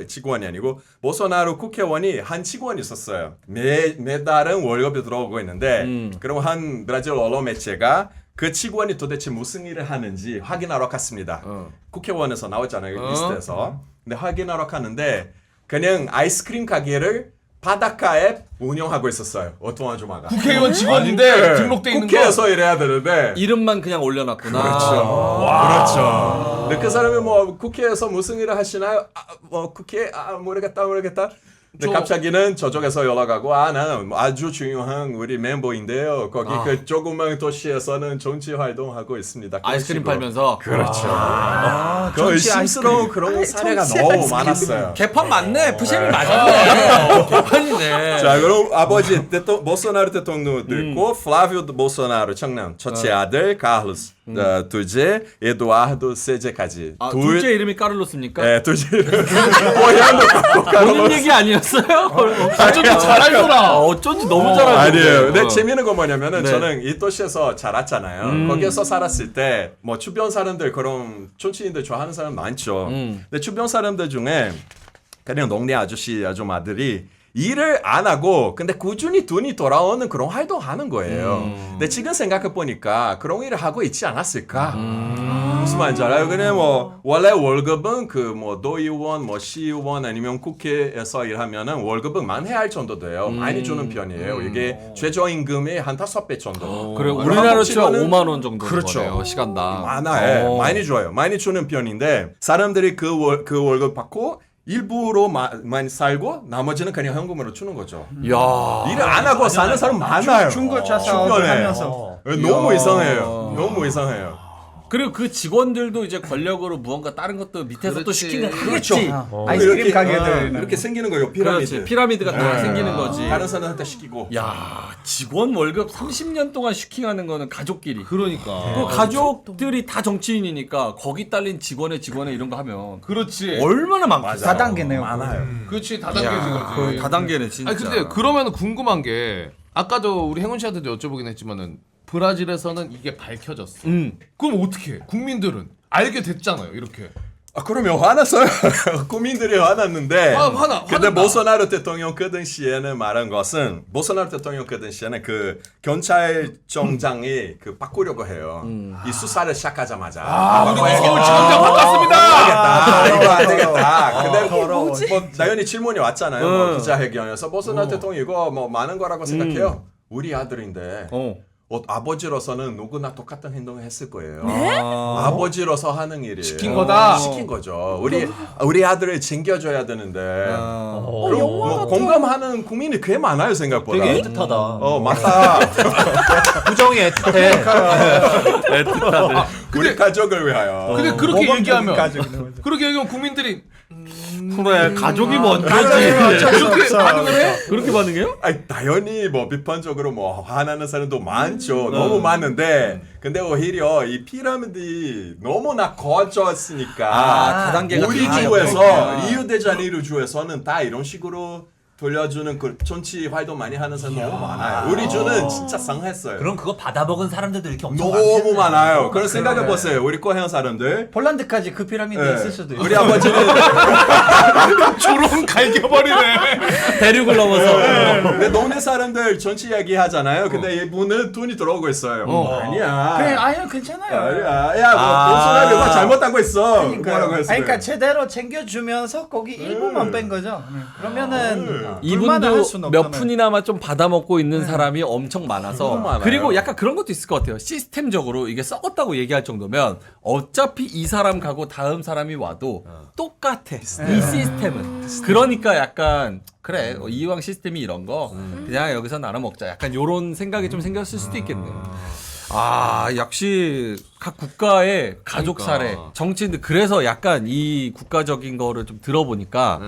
S4: 직원이 아니고 보소나루 국회의원이 한 직원이 있었어요. 매달은 월급이 들어오고 있는데 그럼 한 브라질 언론 매체가 그 직원이 도대체 무슨 일을 하는지 확인하러 갔습니다. 국회의원에서 나왔잖아요. 리스트에서. 근데 확인하러 가는데 그냥 아이스크림 가게를 바닷가에 운영하고 있었어요. 어떤 아줌마가.
S1: 국회의원 직원인데 등록돼 있는 거.
S4: 국회에서 일해야 되는데
S2: 이름만 그냥 올려놨구나.
S4: 그렇죠. 근데 그 사람이 뭐 국회에서 무슨 일을 하시나요? 뭐 국회 모르겠다. 근데 갑자기는 저쪽에서 연락하고 나는 아주 중요한 우리 멤버인데요. 거기 그 조그만 도시에서는 정치 활동하고 있습니다.
S2: 아이스크림 팔면서.
S4: 그렇죠. 그 의심스러운 그런 사례가 너무 많았어요.
S2: 개판 맞네. FCM이 맞았네. 개판이네.
S4: 자, 그럼 아버지 보소나루 대통령도 있고 플라비오 보소나루 장남 첫째 아들 카를로스 둘째 에두아르도 셋째까지.
S2: 둘째 이름이 까를로스입니까?
S4: 네, 둘째 고향도 갖고
S2: 본인 얘기 아니었어요?
S1: 어쩐지 잘 알더라.
S2: 어쩐지 너무 잘 알고.
S4: 아니에요. 근데 재미있는 건 뭐냐면은 저는 이 도시에서 자랐잖아요. 거기에서 살았을 때 뭐 주변 사람들 그런 정치인들 좋아하는 사람 많죠. 근데 주변 사람들 중에 그냥 동네 아줌마들이 일을 안 하고 근데 꾸준히 돈이 돌아오는 그런 활동하는 거예요. 근데 지금 생각해 보니까 그런 일을 하고 있지 않았을까? 무슨 말인지 알아요? 그냥 뭐 원래 월급은 그 뭐 도의원, 뭐 시의원 아니면 국회에서 일하면은 월급은 만회할 정도 돼요. 많이 주는 편이에요. 이게 최저임금의 한 5배 정도.
S2: 그래
S4: 한국
S2: 우리나라 치면
S4: 치고는
S2: 5만 원 정도
S4: 그렇죠.
S2: 거네요, 시간당.
S4: 많아요. 많이 줘요. 많이 주는 편인데 사람들이 그 월급 받고 일부러 많이 살고 나머지는 그냥 현금으로 주는 거죠.
S2: 야.
S4: 일을 안 하고 사는 사람 많아요.
S5: 중고차 사업을
S4: 중간에.
S5: 하면서
S4: 너무 이상해요. 너무 이상해요.
S2: 그리고 그 직원들도 이제 권력으로 무언가 다른 것도 밑에서 또
S1: 그렇지.
S2: 시키는
S4: 그렇죠.
S2: 하겠지.
S5: 아이스크림 가게들
S4: 이렇게 생기는 거예요.
S2: 그렇지.
S4: 피라미드.
S2: 피라미드가 또 생기는 거지.
S4: 다른 사람한테 시키고.
S2: 야, 직원 월급 30년 동안 슈킹하는 거는 가족끼리.
S1: 그러니까.
S2: 그 가족들이 다 정치인이니까 거기 딸린 직원의 이런 거 하면
S1: 그렇지.
S2: 얼마나 많겠어.
S5: 다단계네요.
S4: 많아요.
S1: 그렇지 다단계지 거지.
S2: 다단계네 진짜.
S1: 아니 근데 그러면 궁금한 게 아까도 우리 행운 씨한테도 여쭤보긴 했지만은 브라질에서는 이게 밝혀졌어. 그럼 어떻게? 국민들은 알게 됐잖아요. 이렇게.
S4: 그러면 화났어요. 국민들이 화났는데.
S1: 화나.
S4: 근데
S1: 화난다.
S4: 보소나루 대통령 그 당시에는 말한 것은 보소나루 대통령 그 당시에는 그 경찰청장이 그 바꾸려고 해요. 이 수사를 시작하자마자.
S1: 우리도 서울지검장 바꿨습니다.
S4: 이거 안 되겠다. 근데
S5: 더러워.
S4: 뭐 당연히 질문이 왔잖아요. 뭐 기자회견에서 보소나루 대통령 이거 뭐 많은 거라고 생각해요. 우리 아들인데. 아버지로서는 누구나 똑같은 행동을 했을 거예요. 아버지로서 하는 일이
S1: 시킨 거다.
S4: 시킨 거죠. 우리 아들을 챙겨줘야 되는데. 그럼
S6: 영화
S4: 뭐
S6: 같아.
S4: 공감하는 국민이 꽤 많아요 생각보다.
S3: 되게 애틋하다.
S4: 맞다.
S3: 부정이 애틋해.
S4: 우리 가족을 위하여.
S1: 근데 그렇게 얘기하면
S5: 가족.
S1: 그렇게 얘기하면 국민들이
S2: 그래 가족이 먼저지.
S1: 그렇게 반응을 해?
S2: 그렇게 반응해요?
S4: 아니, 당연히 뭐 비판적으로 뭐 화나는 사람도 많죠. 너무 많은데 근데 오히려 이 피라미드 너무나 거쳤으니까
S2: 다단계가
S4: 우리
S2: 다
S4: 주에서 리우데자네이루 주에서는 다 이런 식으로 돌려주는 그 정치 활동 많이 하는 사람 너무 많아요. 우리 주는 진짜 상했어요.
S3: 그럼 그거 받아먹은 사람들도 이렇게 엄청
S4: 너무 많아요. 그런 생각해 보세요. 우리 코해안 사람들.
S5: 폴란드까지 그 피라미드
S4: 네.
S5: 있을 수도 있어요.
S4: 우리 아버지는
S1: 조롱 갈겨버리네.
S2: 대륙을 넘어서.
S4: 근데 동네 사람들 정치 이야기 하잖아요. 근데 이분은 돈이 들어오고 있어요. 아니야.
S5: 그래, 아니요, 괜찮아요.
S4: 아니야. 야, 뭐 보수라를 뭐 잘못하고 있어. 뭐라고 했어요.
S5: 그러니까 제대로 챙겨주면서 거기 일부만 뺀 거죠. 그러면은 불만을
S2: 이분도
S5: 할 수는
S2: 몇
S5: 없잖아요.
S2: 푼이나마 좀 받아먹고 있는 사람이 엄청 많아서
S4: 너무 많아요.
S2: 그리고 약간 그런 것도 있을 것 같아요. 시스템적으로 이게 썩었다고 얘기할 정도면 어차피 이 사람 가고 다음 사람이 와도 똑같아. 이 시스템은. 그러니까 약간 그래 이왕 시스템이 이런 거 그냥 여기서 나눠 먹자. 약간 요런 생각이 좀 생겼을 수도 있겠네요. 아 역시 각 국가의 가족 사례 정치인들 그래서 약간 이 국가적인 거를 좀 들어보니까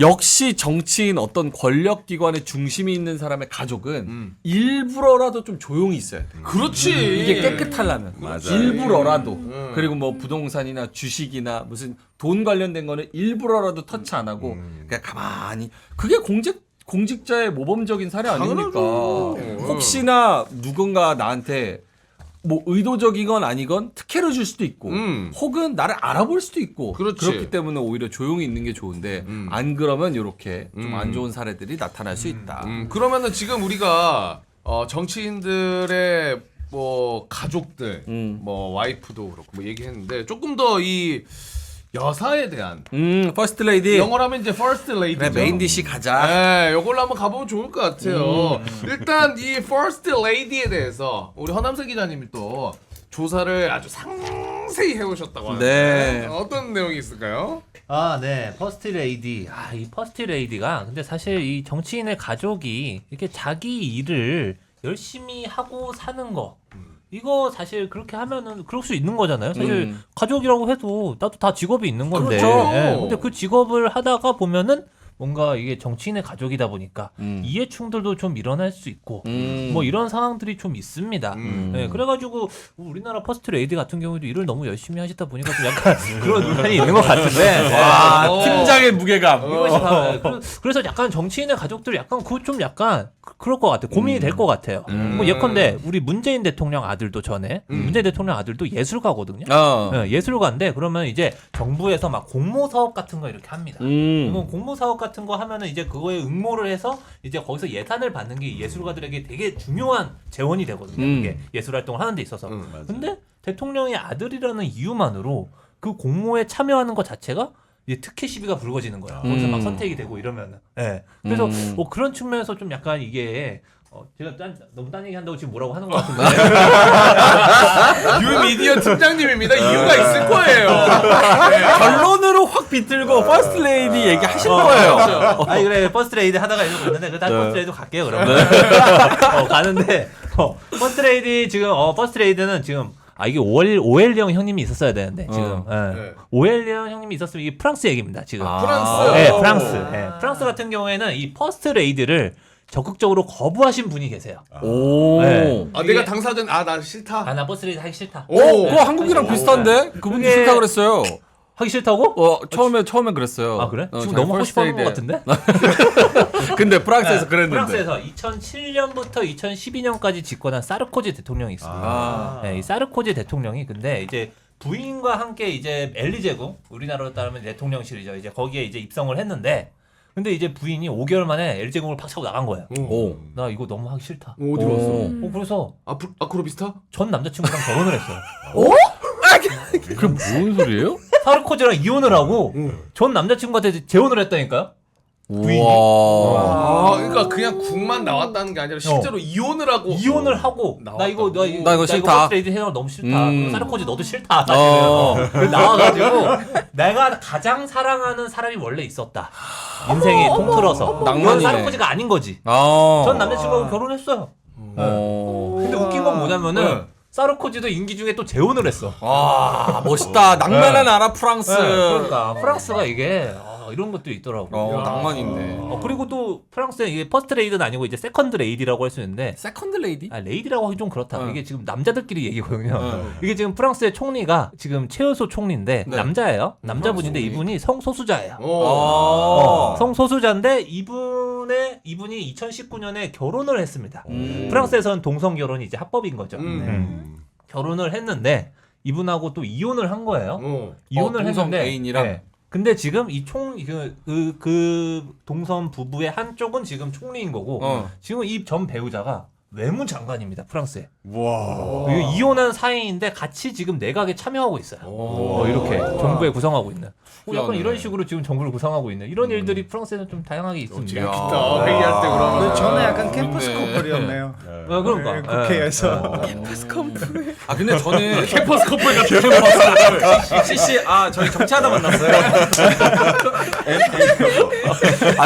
S2: 역시 정치인 어떤 권력기관의 중심이 있는 사람의 가족은 일부러라도 좀 조용히 있어야 돼.
S1: 그렇지.
S2: 이게 깨끗하려면
S4: 맞아요.
S2: 일부러라도 그리고 뭐 부동산이나 주식이나 무슨 돈 관련된 거는 일부러라도 터치 안 하고 그냥 가만히 그게 공직자의 모범적인 사례 아닙니까? 혹시나 누군가 나한테 뭐 의도적이건 아니건 특혜를 줄 수도 있고 혹은 나를 알아볼 수도 있고
S1: 그렇지.
S2: 그렇기 때문에 오히려 조용히 있는 게 좋은데 안 그러면 이렇게 좀 안 좋은 사례들이 나타날 수 있다.
S1: 그러면은 지금 우리가 정치인들의 뭐 가족들, 뭐 와이프도 그렇고 뭐 얘기했는데 조금 더 이 여사에 대한
S2: 퍼스트 레이디.
S1: 영어로 하면 이제 first lady죠.
S2: 그래 메인 디시 가자.
S1: 네, 요걸로 한번 가보면 좋을 것 같아요. 일단 이 first lady에 대해서 우리 허남세 기자님이 또 조사를 아주 상세히 해오셨다고 하는데
S2: 네.
S1: 어떤 내용이 있을까요?
S3: 아, 네. 퍼스트 레이디. 아, 이 퍼스트 레이디가 근데 사실 이 정치인의 가족이 이렇게 자기 일을 열심히 하고 사는 거. 이거 사실 그렇게 하면은 그럴 수 있는 거잖아요. 사실 가족이라고 해도 나도 다 직업이 있는 건데.
S1: 그렇죠.
S3: 예, 근데 그 직업을 하다가 보면은 뭔가 이게 정치인의 가족이다 보니까 이해 충돌도 좀 일어날 수 있고 뭐 이런 상황들이 좀 있습니다. 네, 그래가지고 우리나라 퍼스트 레이디 같은 경우도 일을 너무 열심히 하시다 보니까 좀 약간 그런 논란이 있는 것 같은데.
S2: 와 팀장의 무게감.
S3: 이것이 바로 그래서 약간 정치인의 가족들 약간 그 좀 약간 그럴 것 같아. 고민이 될 것 같아요. 뭐 예컨대 우리 문재인 대통령 아들도 전에 문재인 대통령 아들도 예술가거든요. 네, 예술가인데 그러면 이제 정부에서 막 공모 사업 같은 거 이렇게 합니다. 그러면 공모 사업 같은 거 하면은 이제 그거에 응모를 해서 이제 거기서 예산을 받는 게 예술가들에게 되게 중요한 재원이 되거든요. 이게 예술 활동을 하는 데 있어서. 근데 대통령의 아들이라는 이유만으로 그 공모에 참여하는 것 자체가 이제 특혜 시비가 불거지는 거야. 거기서 막 선택이 되고 이러면은. 예. 그래서 그런 측면에서 좀 약간 이게 제가 너무 딴 얘기 한다고 지금 뭐라고 하는 것 같은데.
S1: 뉴미디어 팀장님입니다. 이유가 있을 거예요.
S2: 결론으로 확 비틀고 퍼스트 레이디 얘기하실 거예요.
S3: 아니 그래 퍼스트 레이디 하다가 이러고 있는데 그 다시 퍼스트 레이디 갈게요 그러면. 가는데 퍼스트 레이디 지금 퍼스트 레이디는 지금 이게 오엘리언 형님이 있었어야 되는데 지금
S1: 네.
S3: 오엘리언 형님이 있었으면 이게 프랑스 얘기입니다 지금.
S1: 프랑스.
S3: 네, 프랑스. 네, 프랑스 같은 경우에는 이 퍼스트 레이디를 적극적으로 거부하신 분이 계세요.
S2: 오.
S3: 네.
S1: 내가 당사자는 나 싫다.
S3: 나 퍼스트 레이디 하기 싫다.
S2: 그거 한국이랑 비슷한데? 그분도
S3: 그게-
S2: 싫다 그랬어요.
S3: 하기 싫다고?
S2: 처음엔 그랬어요.
S3: 아 그래? 지금
S2: 자기
S3: 너무 하고
S2: 퍼스트
S3: 싶어 하는 것
S2: 레이디.
S3: 같은데?
S2: 근데 프랑스에서 그랬는데.
S3: 프랑스에서 2007년부터 2012년까지 집권한 사르코지 대통령이 있습니다. 네, 이 사르코지 대통령이 근데 이제 부인과 함께 이제 엘리제궁 우리나라로 따르면 대통령실이죠. 이제 거기에 이제 입성을 했는데 근데 이제 부인이 5개월 만에 엘리제궁을 팍 차고 나간 거예요.
S2: 오.
S3: 나 이거 너무 하기 싫다.
S1: 어디 갔어?
S3: 그래서
S1: 아크로비스타?
S3: 전 남자친구랑 결혼을 했어요.
S2: 그게 무슨 소리예요?
S3: 사르코지랑 이혼을 하고 전 남자친구한테 재혼을 했다니까요.
S2: 우와.
S1: 그러니까 그냥 국만 나왔다는 게 아니라 실제로 이혼을 하고
S3: 이혼을 하고 나 이거
S2: 싫다.
S3: 퍼스트 레이디 생각 너무 싫다. 사르코지 너도 싫다. 그래서 나와가지고 내가 가장 사랑하는 사람이 원래 있었다. 인생이 통틀어서
S2: 낭만이네.
S3: 넌 사르코지가 아닌 거지. 전 남자친구하고 결혼했어요. 근데 웃긴 건 뭐냐면은 사르코지도 임기 중에 또 재혼을 했어.
S2: 멋있다. 낭만의 나라 프랑스.
S3: 그러니까 프랑스가 이게 이런 것도 있더라고.
S2: 낭만 있네.
S3: 그리고 또 프랑스는 이게 퍼스트 레이드는 아니고 이제 세컨드 레이디라고 할 수 있는데
S2: 세컨드 레이디?
S3: 레이디라고 하기 좀 그렇다. 이게 지금 남자들끼리 얘기거든요. 이게 지금 프랑스의 총리가 지금 최연소 총리인데
S2: 네.
S3: 남자예요. 남자분인데 이분이 성소수자예요.
S2: 아.
S3: 성소수자인데 이분이 2019년에 결혼을 했습니다. 프랑스에서는 동성 결혼이 이제 합법인 거죠. 결혼을 했는데 이분하고 또 이혼을 한 거예요. 이혼을
S2: 동성
S3: 했는데
S2: 애인이랑?
S3: 네. 근데 지금 이 그 동성 부부의 한쪽은 지금 총리인 거고 지금 이 전 배우자가 외무장관입니다 프랑스에.
S4: 와.
S3: 이혼한 사이인데 같이 지금 내각에 참여하고 있어요. 이렇게 정부에 구성하고 있는. 약간 이런 식으로 지금 정부를 구성하고 있는 이런 일들이 프랑스에는 좀 다양하게 있습니다.
S1: 회의할 때 그러면
S5: 저는 약간 캠퍼스 커플이었네요.
S3: 그러니까
S5: 네, 국회에서.
S2: 근데 저는
S1: 캠퍼스 커플 같은
S2: CC 저희 정치하다 만났어요.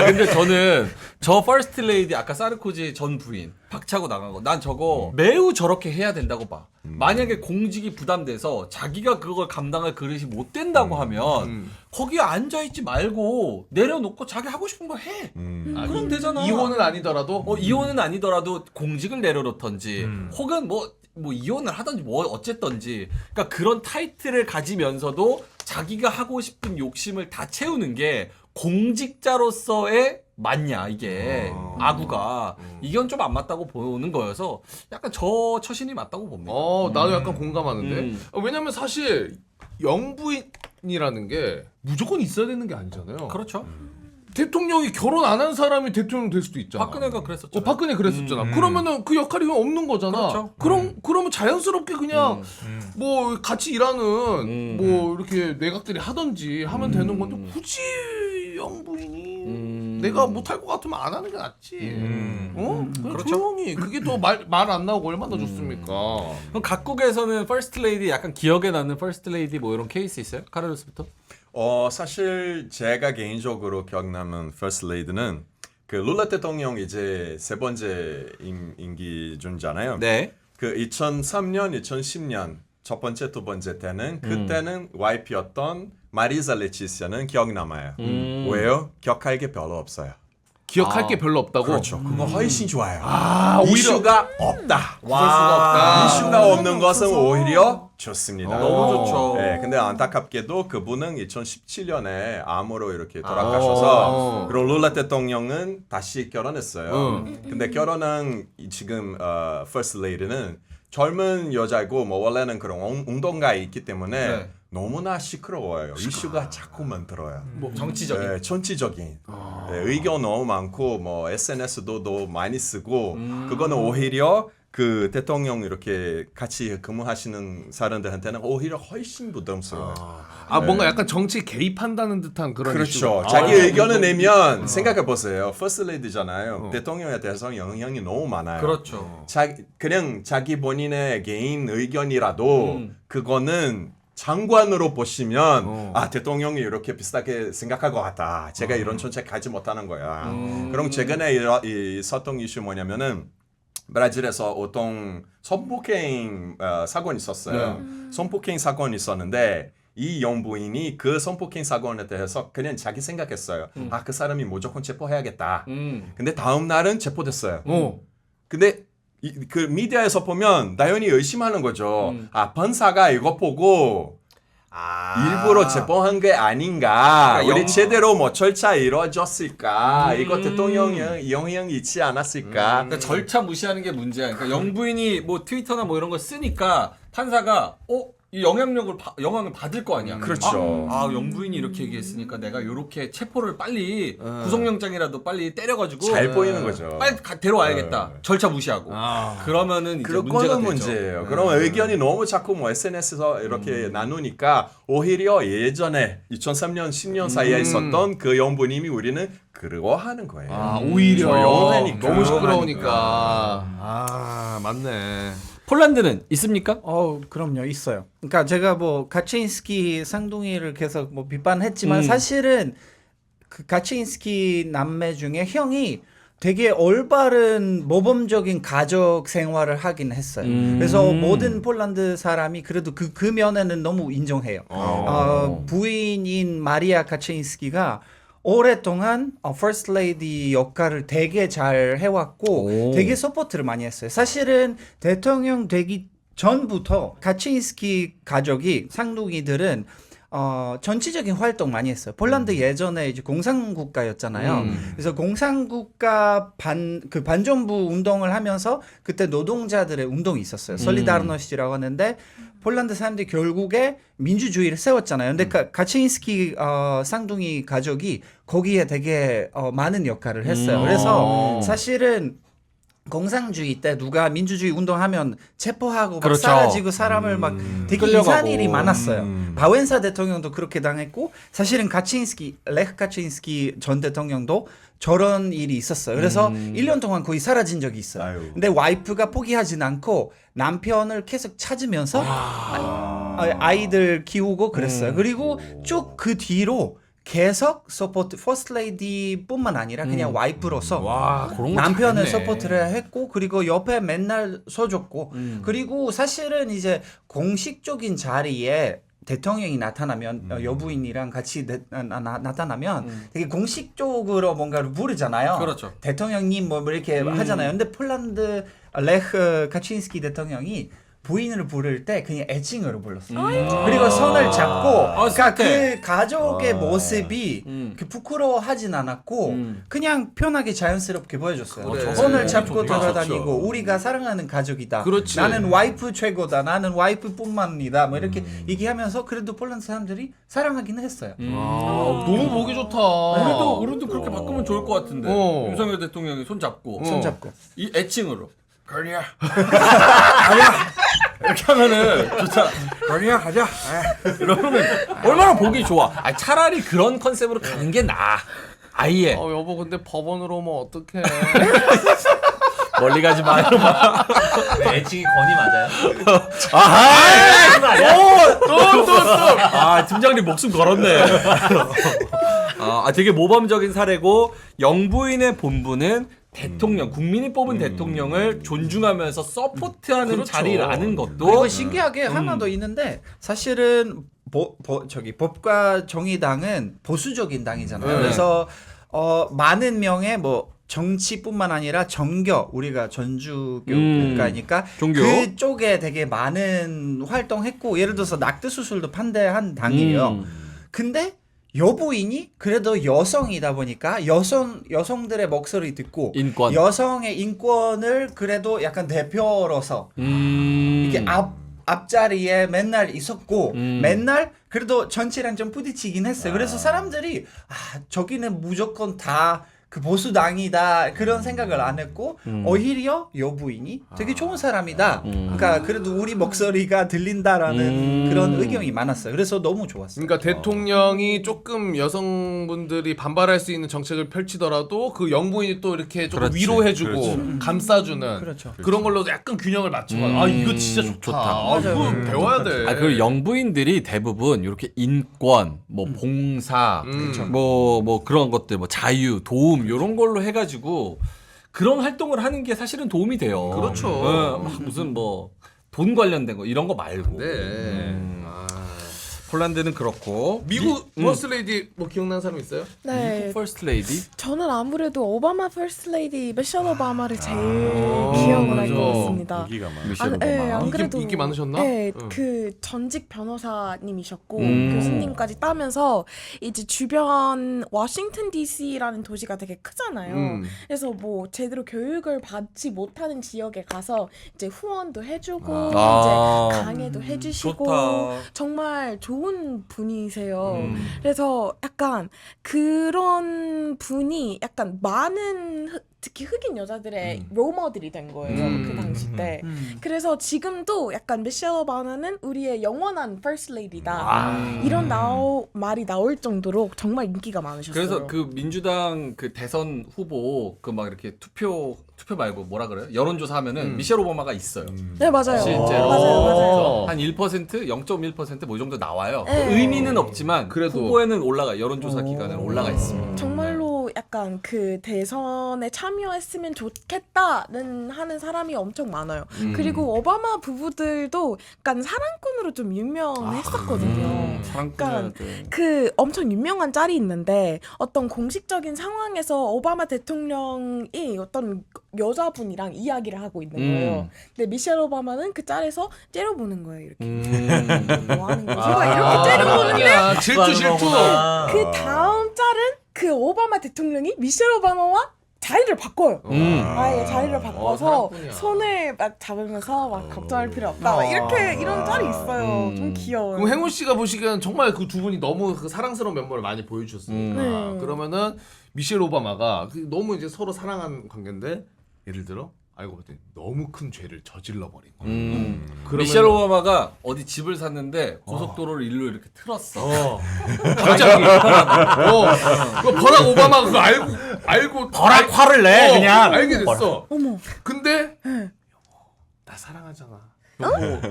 S2: 근데 저는 저 퍼스트 레이디 아까 사르코지 전 부인 박차고 나간 거 난 저거 매우 저렇게 해야 된다고 봐. 만약에 공직이 부담돼서 자기가 그걸 감당할 그릇이 못 된다고 하면 거기에 앉아 있지 말고 내려놓고 자기 하고 싶은 거 해. 그럼 되잖아.
S1: 이혼은 아니더라도
S2: 이혼은 아니더라도 공직을 내려놓던지 혹은 뭐 이혼을 하든지 뭐 어쨌든지 그러니까 그런 타이틀을 가지면서도 자기가 하고 싶은 욕심을 다 채우는 게 공직자로서의 맞냐 이게 아구가 이건 좀 안 맞다고 보는 거여서 약간 저 처신이 맞다고 봅니다.
S1: 나도 약간 공감하는데 왜냐면 사실 영부인이라는 게 무조건 있어야 되는 게 아니잖아요.
S2: 그렇죠.
S1: 대통령이 결혼 안 한 사람이 대통령 될 수도 있잖아.
S2: 박근혜가 그랬었죠.
S1: 박근혜 그랬었잖아. 그러면은 그 역할이 없는 거잖아.
S2: 그렇죠.
S1: 그러면 자연스럽게 그냥 뭐 같이 일하는 뭐 이렇게 내각들이 하든지 하면 되는 건데 굳이 영부인이 내가 못할 것 같으면 안 하는 게 낫지. 그냥
S2: 그렇죠.
S1: 조용히 그게 더 말 안 나오고 얼마나 좋습니까?
S2: 그럼 각국에서는 퍼스트 레이디 약간 기억에 남는 퍼스트 레이디 뭐 이런 케이스 있어요? 카를로스부터?
S4: 사실 제가 개인적으로 기억나는 First Lady는 그 룰라 대통령 이제 세 번째 임기중잖아요.
S2: 네.
S4: 그 2003년, 2010년 첫 번째, 두 번째 때는 그때는 와이프였던 마리자 레치시아는 기억 남아요. 왜요? 기억할 게 별로 없어요.
S1: 기억할 게 별로 없다고.
S4: 그렇죠. 그거 훨씬 좋아요.
S1: 오히려
S4: 이슈가 없다.
S1: 그럴 수가 없다.
S4: 이슈가 없는 것은 오히려 좋습니다.
S2: 너무 좋죠.
S4: 네, 근데 안타깝게도 그분은 2017년에 암으로 이렇게 돌아가셔서 그리고 룰라 대통령은 다시 결혼했어요. 근데 결혼한 지금 First Lady는 젊은 여자고 뭐 원래는 그런 운동가에 있기 때문에 너무나 시끄러워요. 이슈가 자꾸만 들어요.
S2: 뭐 정치적인.
S4: 네, 정치적인 네, 의견 너무 많고 뭐 SNS도 너무 많이 쓰고 그거는 오히려 그 대통령 이렇게 같이 근무하시는 사람들한테는 오히려 훨씬 부담스러워요.
S1: 뭔가 약간 정치 개입한다는 듯한 그런
S4: 그렇죠.
S1: 이슈가.
S4: 자기 의견을 내면 생각해 보세요. 퍼스트 레이디잖아요. 대통령에 대해서 영향이 너무 많아요.
S2: 그렇죠.
S4: 그냥 자기 본인의 개인 의견이라도 그거는 장관으로 보시면 대통령이 이렇게 비슷하게 생각할 것 같다. 제가 이런 정책 하지 못하는 거야. 그럼 최근에 있었던 이슈 뭐냐면은 브라질에서 어떤 성폭행 사건이 있었어요. 성폭행 사건이 있었는데 이 영부인이 그 성폭행 사건에 대해서 그냥 자기 생각했어요. 그 사람이 무조건 체포해야겠다. 근데 다음 날은 체포됐어요. 근데 그 미디어에서 보면 당연히 의심하는 거죠. 판사가 이거 보고 일부러 체포한 게 아닌가.
S2: 그러니까
S4: 우리 제대로 뭐 절차 이루어졌을까. 이거 대통령이 영향이 있지 않았을까.
S2: 그러니까 절차 무시하는 게 문제야. 그러니까 영부인이 뭐 트위터나 뭐 이런 거 쓰니까 판사가 이 영향을 받을 거 아니야.
S4: 그렇죠.
S2: 영부인이 이렇게 얘기했으니까 내가 이렇게 체포를 빨리 구속영장이라도 빨리 때려가지고
S4: 잘 보이는 거죠.
S2: 빨리 데려와야겠다. 절차 무시하고. 그러면은 이제 문제가
S4: 그거는
S2: 되죠.
S4: 문제예요. 그러면 의견이 너무 자꾸 뭐 SNS에서 이렇게 나누니까 오히려 예전에 2003년 10년 사이에 있었던 그 영부님이 우리는 그리워하는 거예요.
S1: 오히려
S4: 조용하니까.
S1: 너무 시끄러우니까. 맞네.
S2: 폴란드는 있습니까?
S5: 그럼요, 있어요. 그러니까 제가 뭐 가치인스키 쌍둥이를 계속 뭐 비판했지만 사실은 그 가치인스키 남매 중에 형이 되게 올바른 모범적인 가족 생활을 하긴 했어요. 그래서 모든 폴란드 사람이 그래도 그 면에는 너무 인정해요. 부인인 마리아 가치인스키가 오랫동안 퍼스트 레이디 역할을 되게 잘 해왔고 되게 서포트를 많이 했어요. 사실은 대통령 되기 전부터 가치인스키 가족이 쌍둥이들은 정치적인 활동 많이 했어요. 폴란드 예전에 이제 공산국가였잖아요. 그래서 공산국가 반정부 운동을 하면서 그때 노동자들의 운동이 있었어요. 솔리다르노시라고 하는데 폴란드 사람들이 결국에 민주주의를 세웠잖아요. 근데 가치인스키 쌍둥이 가족이 거기에 되게 많은 역할을 했어요. 그래서 사실은 공산주의 때 누가 민주주의 운동하면 체포하고 막 사라지고 사람을 막 되게 이상한 일이 많았어요. 바웬사 대통령도 그렇게 당했고 사실은 레흐 가치인스키 전 대통령도 저런 일이 있었어요. 그래서 1년 동안 거의 사라진 적이 있어요. 근데 와이프가 포기하진 않고 남편을 계속 찾으면서 아이들 키우고 그랬어요. 그리고 쭉 그 뒤로 계속 서포트, 퍼스트 레이디뿐만 아니라 그냥 와이프로서 남편을 서포트를 했고 그리고 옆에 맨날 서줬고 그리고 사실은 공식적인 자리에 대통령이 나타나면 여부인이랑 같이 나타나면 되게 공식적으로 뭔가를 부르잖아요.
S2: 그렇죠.
S5: 대통령님 뭐 이렇게 하잖아요. 근데 폴란드 레흐 카친스키 대통령이 부인을 부를 때 그냥 애칭으로 불렀어요. 그리고 손을 잡고 그러니까 그 가족의 모습이 부끄러워하진 않았고 그냥 편하게 자연스럽게 보여줬어요.
S1: 그래.
S5: 손을 잡고
S1: 좋다.
S5: 돌아다니고
S1: 좋죠.
S5: 우리가 사랑하는 가족이다.
S1: 그렇지.
S5: 나는 와이프 최고다. 나는 와이프뿐만이다. 뭐 이렇게 얘기하면서 그래도 폴란드 사람들이 사랑하긴 했어요.
S1: 너무 보기 좋다.
S2: 우리도 그렇게 바꾸면 좋을 것 같은데. 윤석열 대통령이 손 잡고 이 애칭으로 거리야 이렇게 하면은 좋다. 거리야 가자. 이러면 얼마나 보기 좋아. 차라리 그런 컨셉으로 가는 게 나아. 아예
S1: 여보 근데 법원으로 오면 어떡해.
S2: 멀리 가지 마.
S3: 애칭이 건이 맞아요?
S2: 팀장님 목숨 걸었네. 되게 모범적인 사례고 영부인의 본부는 대통령, 국민이 뽑은 대통령을 존중하면서 서포트하는 자리라는 것도
S5: 그리고 신기하게 하나 더 있는데 사실은 법과 정의당은 보수적인 당이잖아요. 그래서 많은 명의 뭐 정치뿐만 아니라 정교, 우리가 전주교 국가니까
S2: 종교.
S5: 그쪽에 되게 많은 활동했고 예를 들어서 낙태 수술도 반대한 당이에요. 근데 여부인이 그래도 여성이다 보니까 여성들의 목소리 듣고
S2: 인권.
S5: 여성의 인권을 그래도 약간 대표로서 이게 앞자리에 맨날 있었고 맨날 그래도 전체랑 좀 부딪히긴 했어요. 그래서 사람들이 저기는 무조건 다 그 보수당이다 그런 생각을 안 했고 오히려 여부인이 되게 좋은 사람이다. 그러니까 그래도 우리 목소리가 들린다라는 그런 의견이 많았어요. 그래서 너무 좋았어요.
S1: 그러니까 대통령이 조금 여성분들이 반발할 수 있는 정책을 펼치더라도 그 영부인이 또 이렇게 조금
S2: 그렇지.
S1: 위로해주고 감싸주는
S5: 그렇죠.
S1: 그런 걸로 약간 균형을 맞춰가. 아 이거 진짜 좋다. 아, 이거 배워야 돼.
S2: 그 영부인들이 대부분 이렇게 인권, 뭐 봉사, 뭐 그런 것들, 뭐 자유, 도움 이런 걸로 해가지고 그런 활동을 하는 게 사실은 도움이 돼요.
S1: 그렇죠.
S2: 막 무슨 뭐 돈 관련된 거 이런 거 말고.
S1: 네.
S2: 폴란드는 그렇고
S1: 미국 퍼스트 레이디 뭐 기억나는 사람 있어요?
S6: 네.
S2: 퍼스트 레이디.
S6: 저는 아무래도 오바마 퍼스트 레이디 미셸 오바마를 제일 기억을 하고 있습니다.
S4: 인기가 많아.
S2: 미셸 오바마.
S6: 네, 안 그래도
S1: 인기 많으셨나?
S6: 네,
S1: 응.
S6: 그 전직 변호사님이셨고 교수님까지 따면서 이제 주변 워싱턴 D.C.라는 도시가 되게 크잖아요. 그래서 뭐 제대로 교육을 받지 못하는 지역에 가서 이제 후원도 해주고
S2: 아.
S6: 이제 강의도 해주시고
S2: 좋다.
S6: 정말 좋은 분이세요. 그래서 약간 그런 분이 약간 많은 특히 흑인 여자들의 롤모델이 된 거예요. 그 당시 때. 그래서 지금도 약간 미셸 오바마는 우리의 영원한 퍼스트 레이디다. 이런 말이 나올 정도로 정말 인기가 많으셨어요.
S2: 그래서 그 민주당 그 대선 후보 그 막 이렇게 투표 말고 뭐라 그래요? 여론조사 하면은 미셸 오바마가 있어요.
S6: 네, 맞아요.
S2: 실제로.
S6: 맞아요.
S2: 한 1%, 0.1% 뭐 이 정도 나와요.
S6: 네.
S2: 의미는 없지만
S1: 그래도.
S2: 후보에는 올라가 여론조사 기간에 올라가 있습니다.
S6: 정말로 약간 그 대선에 참여했으면 좋겠다는 하는 사람이 엄청 많아요. 그리고 오바마 부부들도 약간 사랑꾼으로 좀 유명했었거든요.
S2: 사랑꾼이어야 돼.
S6: 그 엄청 유명한 짤이 있는데 어떤 공식적인 상황에서 오바마 대통령이 어떤 여자분이랑 이야기를 하고 있는 거예요. 근데 미셸 오바마는 그 짤에서 째려보는 거예요. 이렇게 뭐 하는 거지? 막 이렇게 째려보는데
S1: 아니야. 질투 질투.
S6: 그 다음 짤은 그 오바마 대통령이 미셸 오바마와 자리를 바꿔요. 아예 자리를 바꿔서
S1: 사랑꾼이야.
S6: 손을 막 잡으면서 막 걱정할 필요 없다. 막 이렇게 이런 짤이 있어요. 좀 귀여워요.
S1: 그럼 행운 씨가 보시기엔 정말 그 두 분이 너무 그 사랑스러운 면모를 많이 보여주셨으니까
S6: 네.
S1: 그러면은 미셸 오바마가 너무 이제 서로 사랑한 관계인데 예를 들어 알고 봤더니 너무 큰 죄를 저질러 버린 거야. 그러면은-
S2: 미셸 오바마가 어디 집을 샀는데 고속도로를 일로 이렇게 틀었어.
S1: 갑자기 그 버락 오바마가 그거 알고
S7: 버락 화를 내 그냥.
S1: 알게 됐어.
S6: 어머.
S1: 근데 나 사랑하잖아.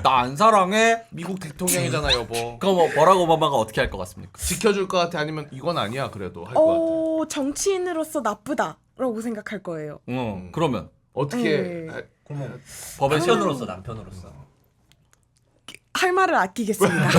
S2: 나 안 사랑해?
S1: 미국 대통령이잖아 여보.
S2: 그럼 뭐 버락 오바마가 어떻게 할 것 같습니까?
S1: 지켜줄 것 같아 아니면 이건 아니야 그래도 할 것 같아.
S6: 정치인으로서 나쁘다라고 생각할 거예요.
S2: 그러면
S1: 어떻게
S6: 네.
S7: 그러면
S2: 법의
S7: 남편으로서 남편으로서.
S6: 할 말을 아끼겠습니다.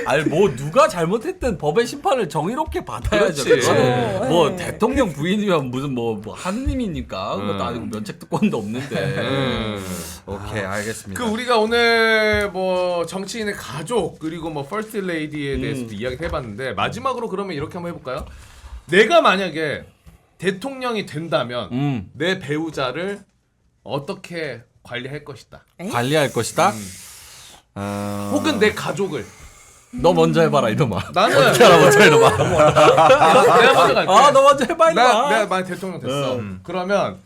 S2: 아니 뭐 누가 잘못했든 법의 심판을 정의롭게 받아야죠.
S1: 그렇지.
S2: 그거는 뭐
S6: 네.
S2: 대통령 부인이면 무슨 뭐 하느님입니까? 그것도 아니고 면책특권도 없는데. 오케이 알겠습니다.
S1: 그 우리가 오늘 뭐 정치인의 가족 그리고 뭐 퍼스트 레이디에 대해서도 이야기를 해봤는데 마지막으로 그러면 이렇게 한번 해볼까요? 내가 만약에 대통령이 된다면 내 배우자를 어떻게 관리할 것이다.
S2: 관리할 것이다.
S1: 혹은 내 가족을.
S2: 너 먼저 해봐라 이놈아.
S1: 나는
S2: 먼저 이놈아.
S1: 내가 먼저 갈게.
S2: 너 먼저 해봐 이놈아.
S1: 내가 만약 대통령 됐어. 그러면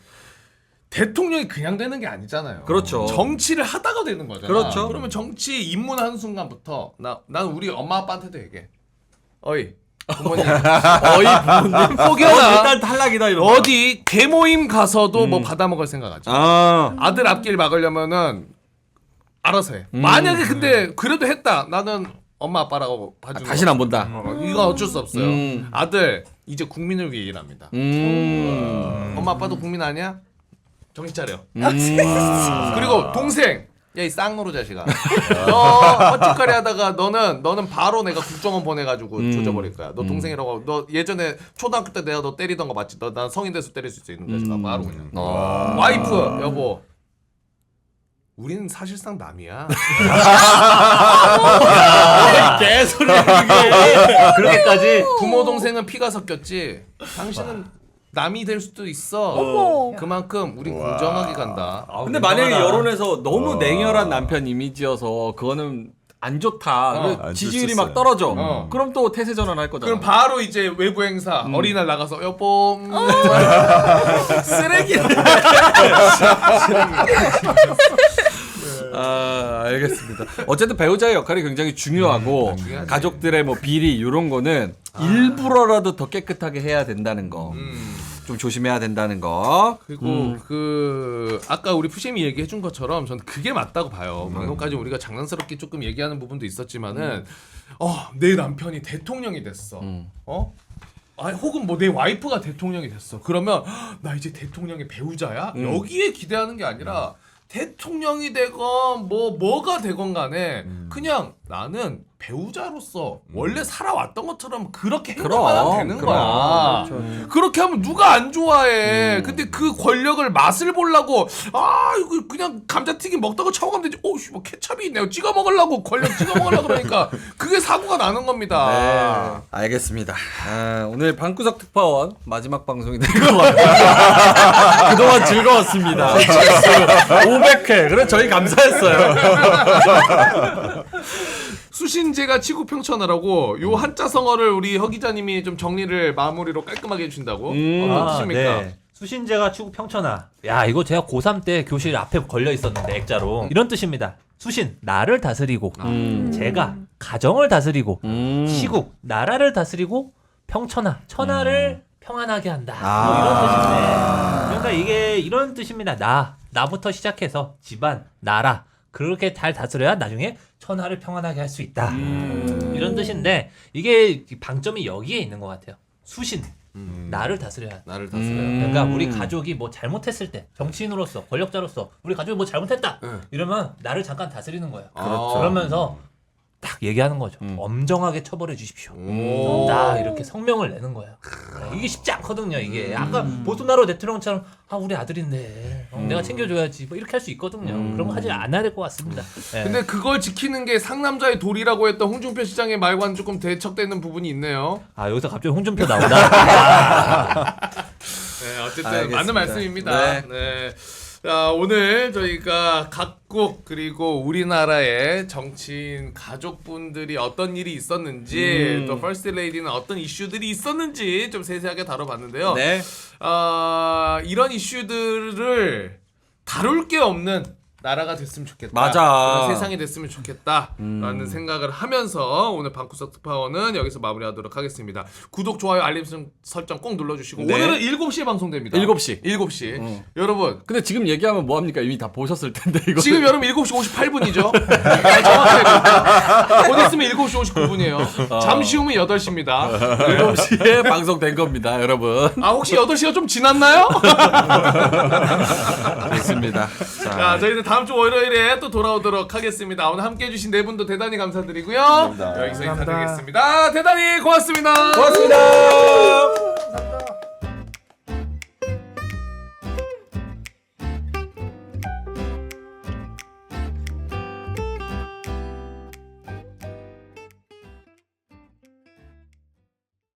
S1: 대통령이 그냥 되는 게 아니잖아요.
S2: 그렇죠.
S1: 정치를 하다가 되는 거잖아.
S2: 그렇죠.
S1: 그러면 정치 입문하는 순간부터 난 우리 엄마 아빠한테도 얘기해. 어이 부모님
S2: 어이 부모님.
S1: 혹여나
S2: 일단 탈락이다 이놈아.
S1: 어디 개모임 가서도 뭐 받아먹을 생각하지. 아들 앞길 막으려면은 알아서 해. 만약에 근데 그래도 했다. 나는 엄마 아빠라고 봐주는
S2: 다시는 안 본다.
S1: 이건 어쩔 수 없어요. 아들 이제 국민을 위해 일합니다. 엄마 아빠도 국민 아니야? 정신 차려. 그리고 동생 야 이 쌍노루 자식아 너 헛짓거리 하다가 너는 바로 내가 국정원 보내가지고 조져버릴 거야. 너 동생이라고 너 예전에 초등학교 때 내가 너 때리던 거 맞지? 너 난 성인 돼서 때릴 수 있는 자식아. 바로 그냥 와이프 여보 우리는 사실상 남이야.
S2: 개소리야
S3: 그렇게까지
S1: 부모 동생은 피가 섞였지 당신은 남이 될 수도 있어.
S6: 어머.
S1: 그만큼 우리 공정하게 간다.
S2: 근데 만약에 여론에서 너무 냉혈한 남편 이미지여서 그거는 안 좋다. 그래서
S4: 안
S2: 지지율이
S4: 좋았어요.
S2: 막 떨어져.
S1: 어.
S2: 그럼 또 태세 전환할 거잖아.
S1: 그럼 바로 이제 외부 행사 어린이날 나가서 여보
S2: 쓰레기. 아, 알겠습니다. 어쨌든 배우자의 역할이 굉장히 중요하고
S1: 중요하지.
S2: 가족들의 뭐 비리 이런 거는 일부러라도 더 깨끗하게 해야 된다는 거. 좀 조심해야 된다는 거.
S1: 그리고 그 아까 우리 푸심이 얘기해 준 것처럼 저는 그게 맞다고 봐요. 방금까지 우리가 장난스럽게 조금 얘기하는 부분도 있었지만은 내 남편이 대통령이 됐어. 아니, 혹은 뭐 내 와이프가 대통령이 됐어. 그러면 나 이제 대통령의 배우자야? 여기에 기대하는 게 아니라 대통령이 되건 뭐가 되건 간에 그냥 나는 배우자로서 원래 살아왔던 것처럼 그렇게 행동만 하면 되는 거야. 그렇게 하면 누가 안 좋아해. 근데 그 권력을 맛을 보려고 이거 그냥 감자튀김 먹다가 처먹으면 되지. 뭐 케찹이 있네요. 찍어 먹으려고 권력 찍어 먹으려고 그러니까 그게 사고가 나는 겁니다.
S2: 네, 알겠습니다. 오늘 방구석 특파원 마지막 방송이 될 것 같아요. 그동안 즐거웠습니다. 500회. 그래 저희 감사했어요.
S1: 수신제가 치구평천하라고 요 한자 성어를 우리 허 기자님이 좀 정리를 마무리로 깔끔하게 해주신다고 어떤 뜻입니까?
S3: 수신제가 추구 평천하. 야, 이거 제가 고3 때 교실 앞에 걸려 있었는데 액자로. 이런 뜻입니다. 수신, 나를 다스리고. 제가, 가정을 다스리고. 시국, 나라를 다스리고. 평천하, 천하를 평안하게 한다. 뭐 이런 뜻인데. 그러니까 이게 이런 뜻입니다. 나부터 시작해서 집안, 나라. 그렇게 잘 다스려야 나중에 천하를 평안하게 할 수 있다. 이런 뜻인데 이게 방점이 여기에 있는 것 같아요. 수신, 나를 다스려야.
S1: 나를 다스려요.
S3: 그러니까 우리 가족이 뭐 잘못했을 때 정치인으로서 권력자로서 우리 가족이 뭐 잘못했다 이러면 나를 잠깐 다스리는 거예요.
S1: 그렇죠.
S3: 그러면서 딱 얘기하는 거죠. 엄정하게 처벌해 주십시오. 나 이렇게 성명을 내는 거예요. 이게 쉽지 않거든요. 이게 아까 보소나로 대통령처럼 우리 아들인데 내가 챙겨줘야지 뭐 이렇게 할 수 있거든요. 그런 거 하지 않아야 될 것 같습니다. 예.
S1: 근데 그걸 지키는 게 상남자의 도리라고 했던 홍준표 시장의 말과는 조금 대척되는 부분이 있네요.
S3: 여기서 갑자기 홍준표 나온다.
S1: 네, 어쨌든
S2: 알겠습니다.
S1: 맞는 말씀입니다.
S2: 네.
S1: 네. 자, 오늘 저희가 각국 그리고 우리나라의 정치인 가족분들이 어떤 일이 있었는지 또 퍼스트 레이디는 어떤 이슈들이 있었는지 좀 세세하게 다뤄봤는데요.
S2: 네.
S1: 이런 이슈들을 다룰 게 없는 나라가 됐으면 좋겠다.
S2: 맞아.
S1: 그런 세상이 됐으면 좋겠다라는 생각을 하면서 오늘 방구석 특파원은 여기서 마무리하도록 하겠습니다. 구독, 좋아요, 알림 설정 꼭 눌러주시고
S2: 네.
S1: 오늘은 7시에 방송됩니다.
S2: 7시.
S1: 7시. 여러분
S2: 근데 지금 얘기하면 뭐합니까? 이미 다 보셨을 텐데 이거.
S1: 지금 여러분 7시 58분이죠? 정확하게 곧 있으면 7시 59분이에요. 잠시 후면 8시입니다.
S2: 7시에 방송된 겁니다, 여러분.
S1: 혹시 8시가 좀 지났나요?
S2: 됐습니다.
S1: 자, 저희는 다음 주 월요일에 또 돌아오도록 하겠습니다. 오늘 함께 해주신 네 분도 대단히 감사드리고요. 여기서 인사드리겠습니다. 대단히 고맙습니다.
S2: 고맙습니다.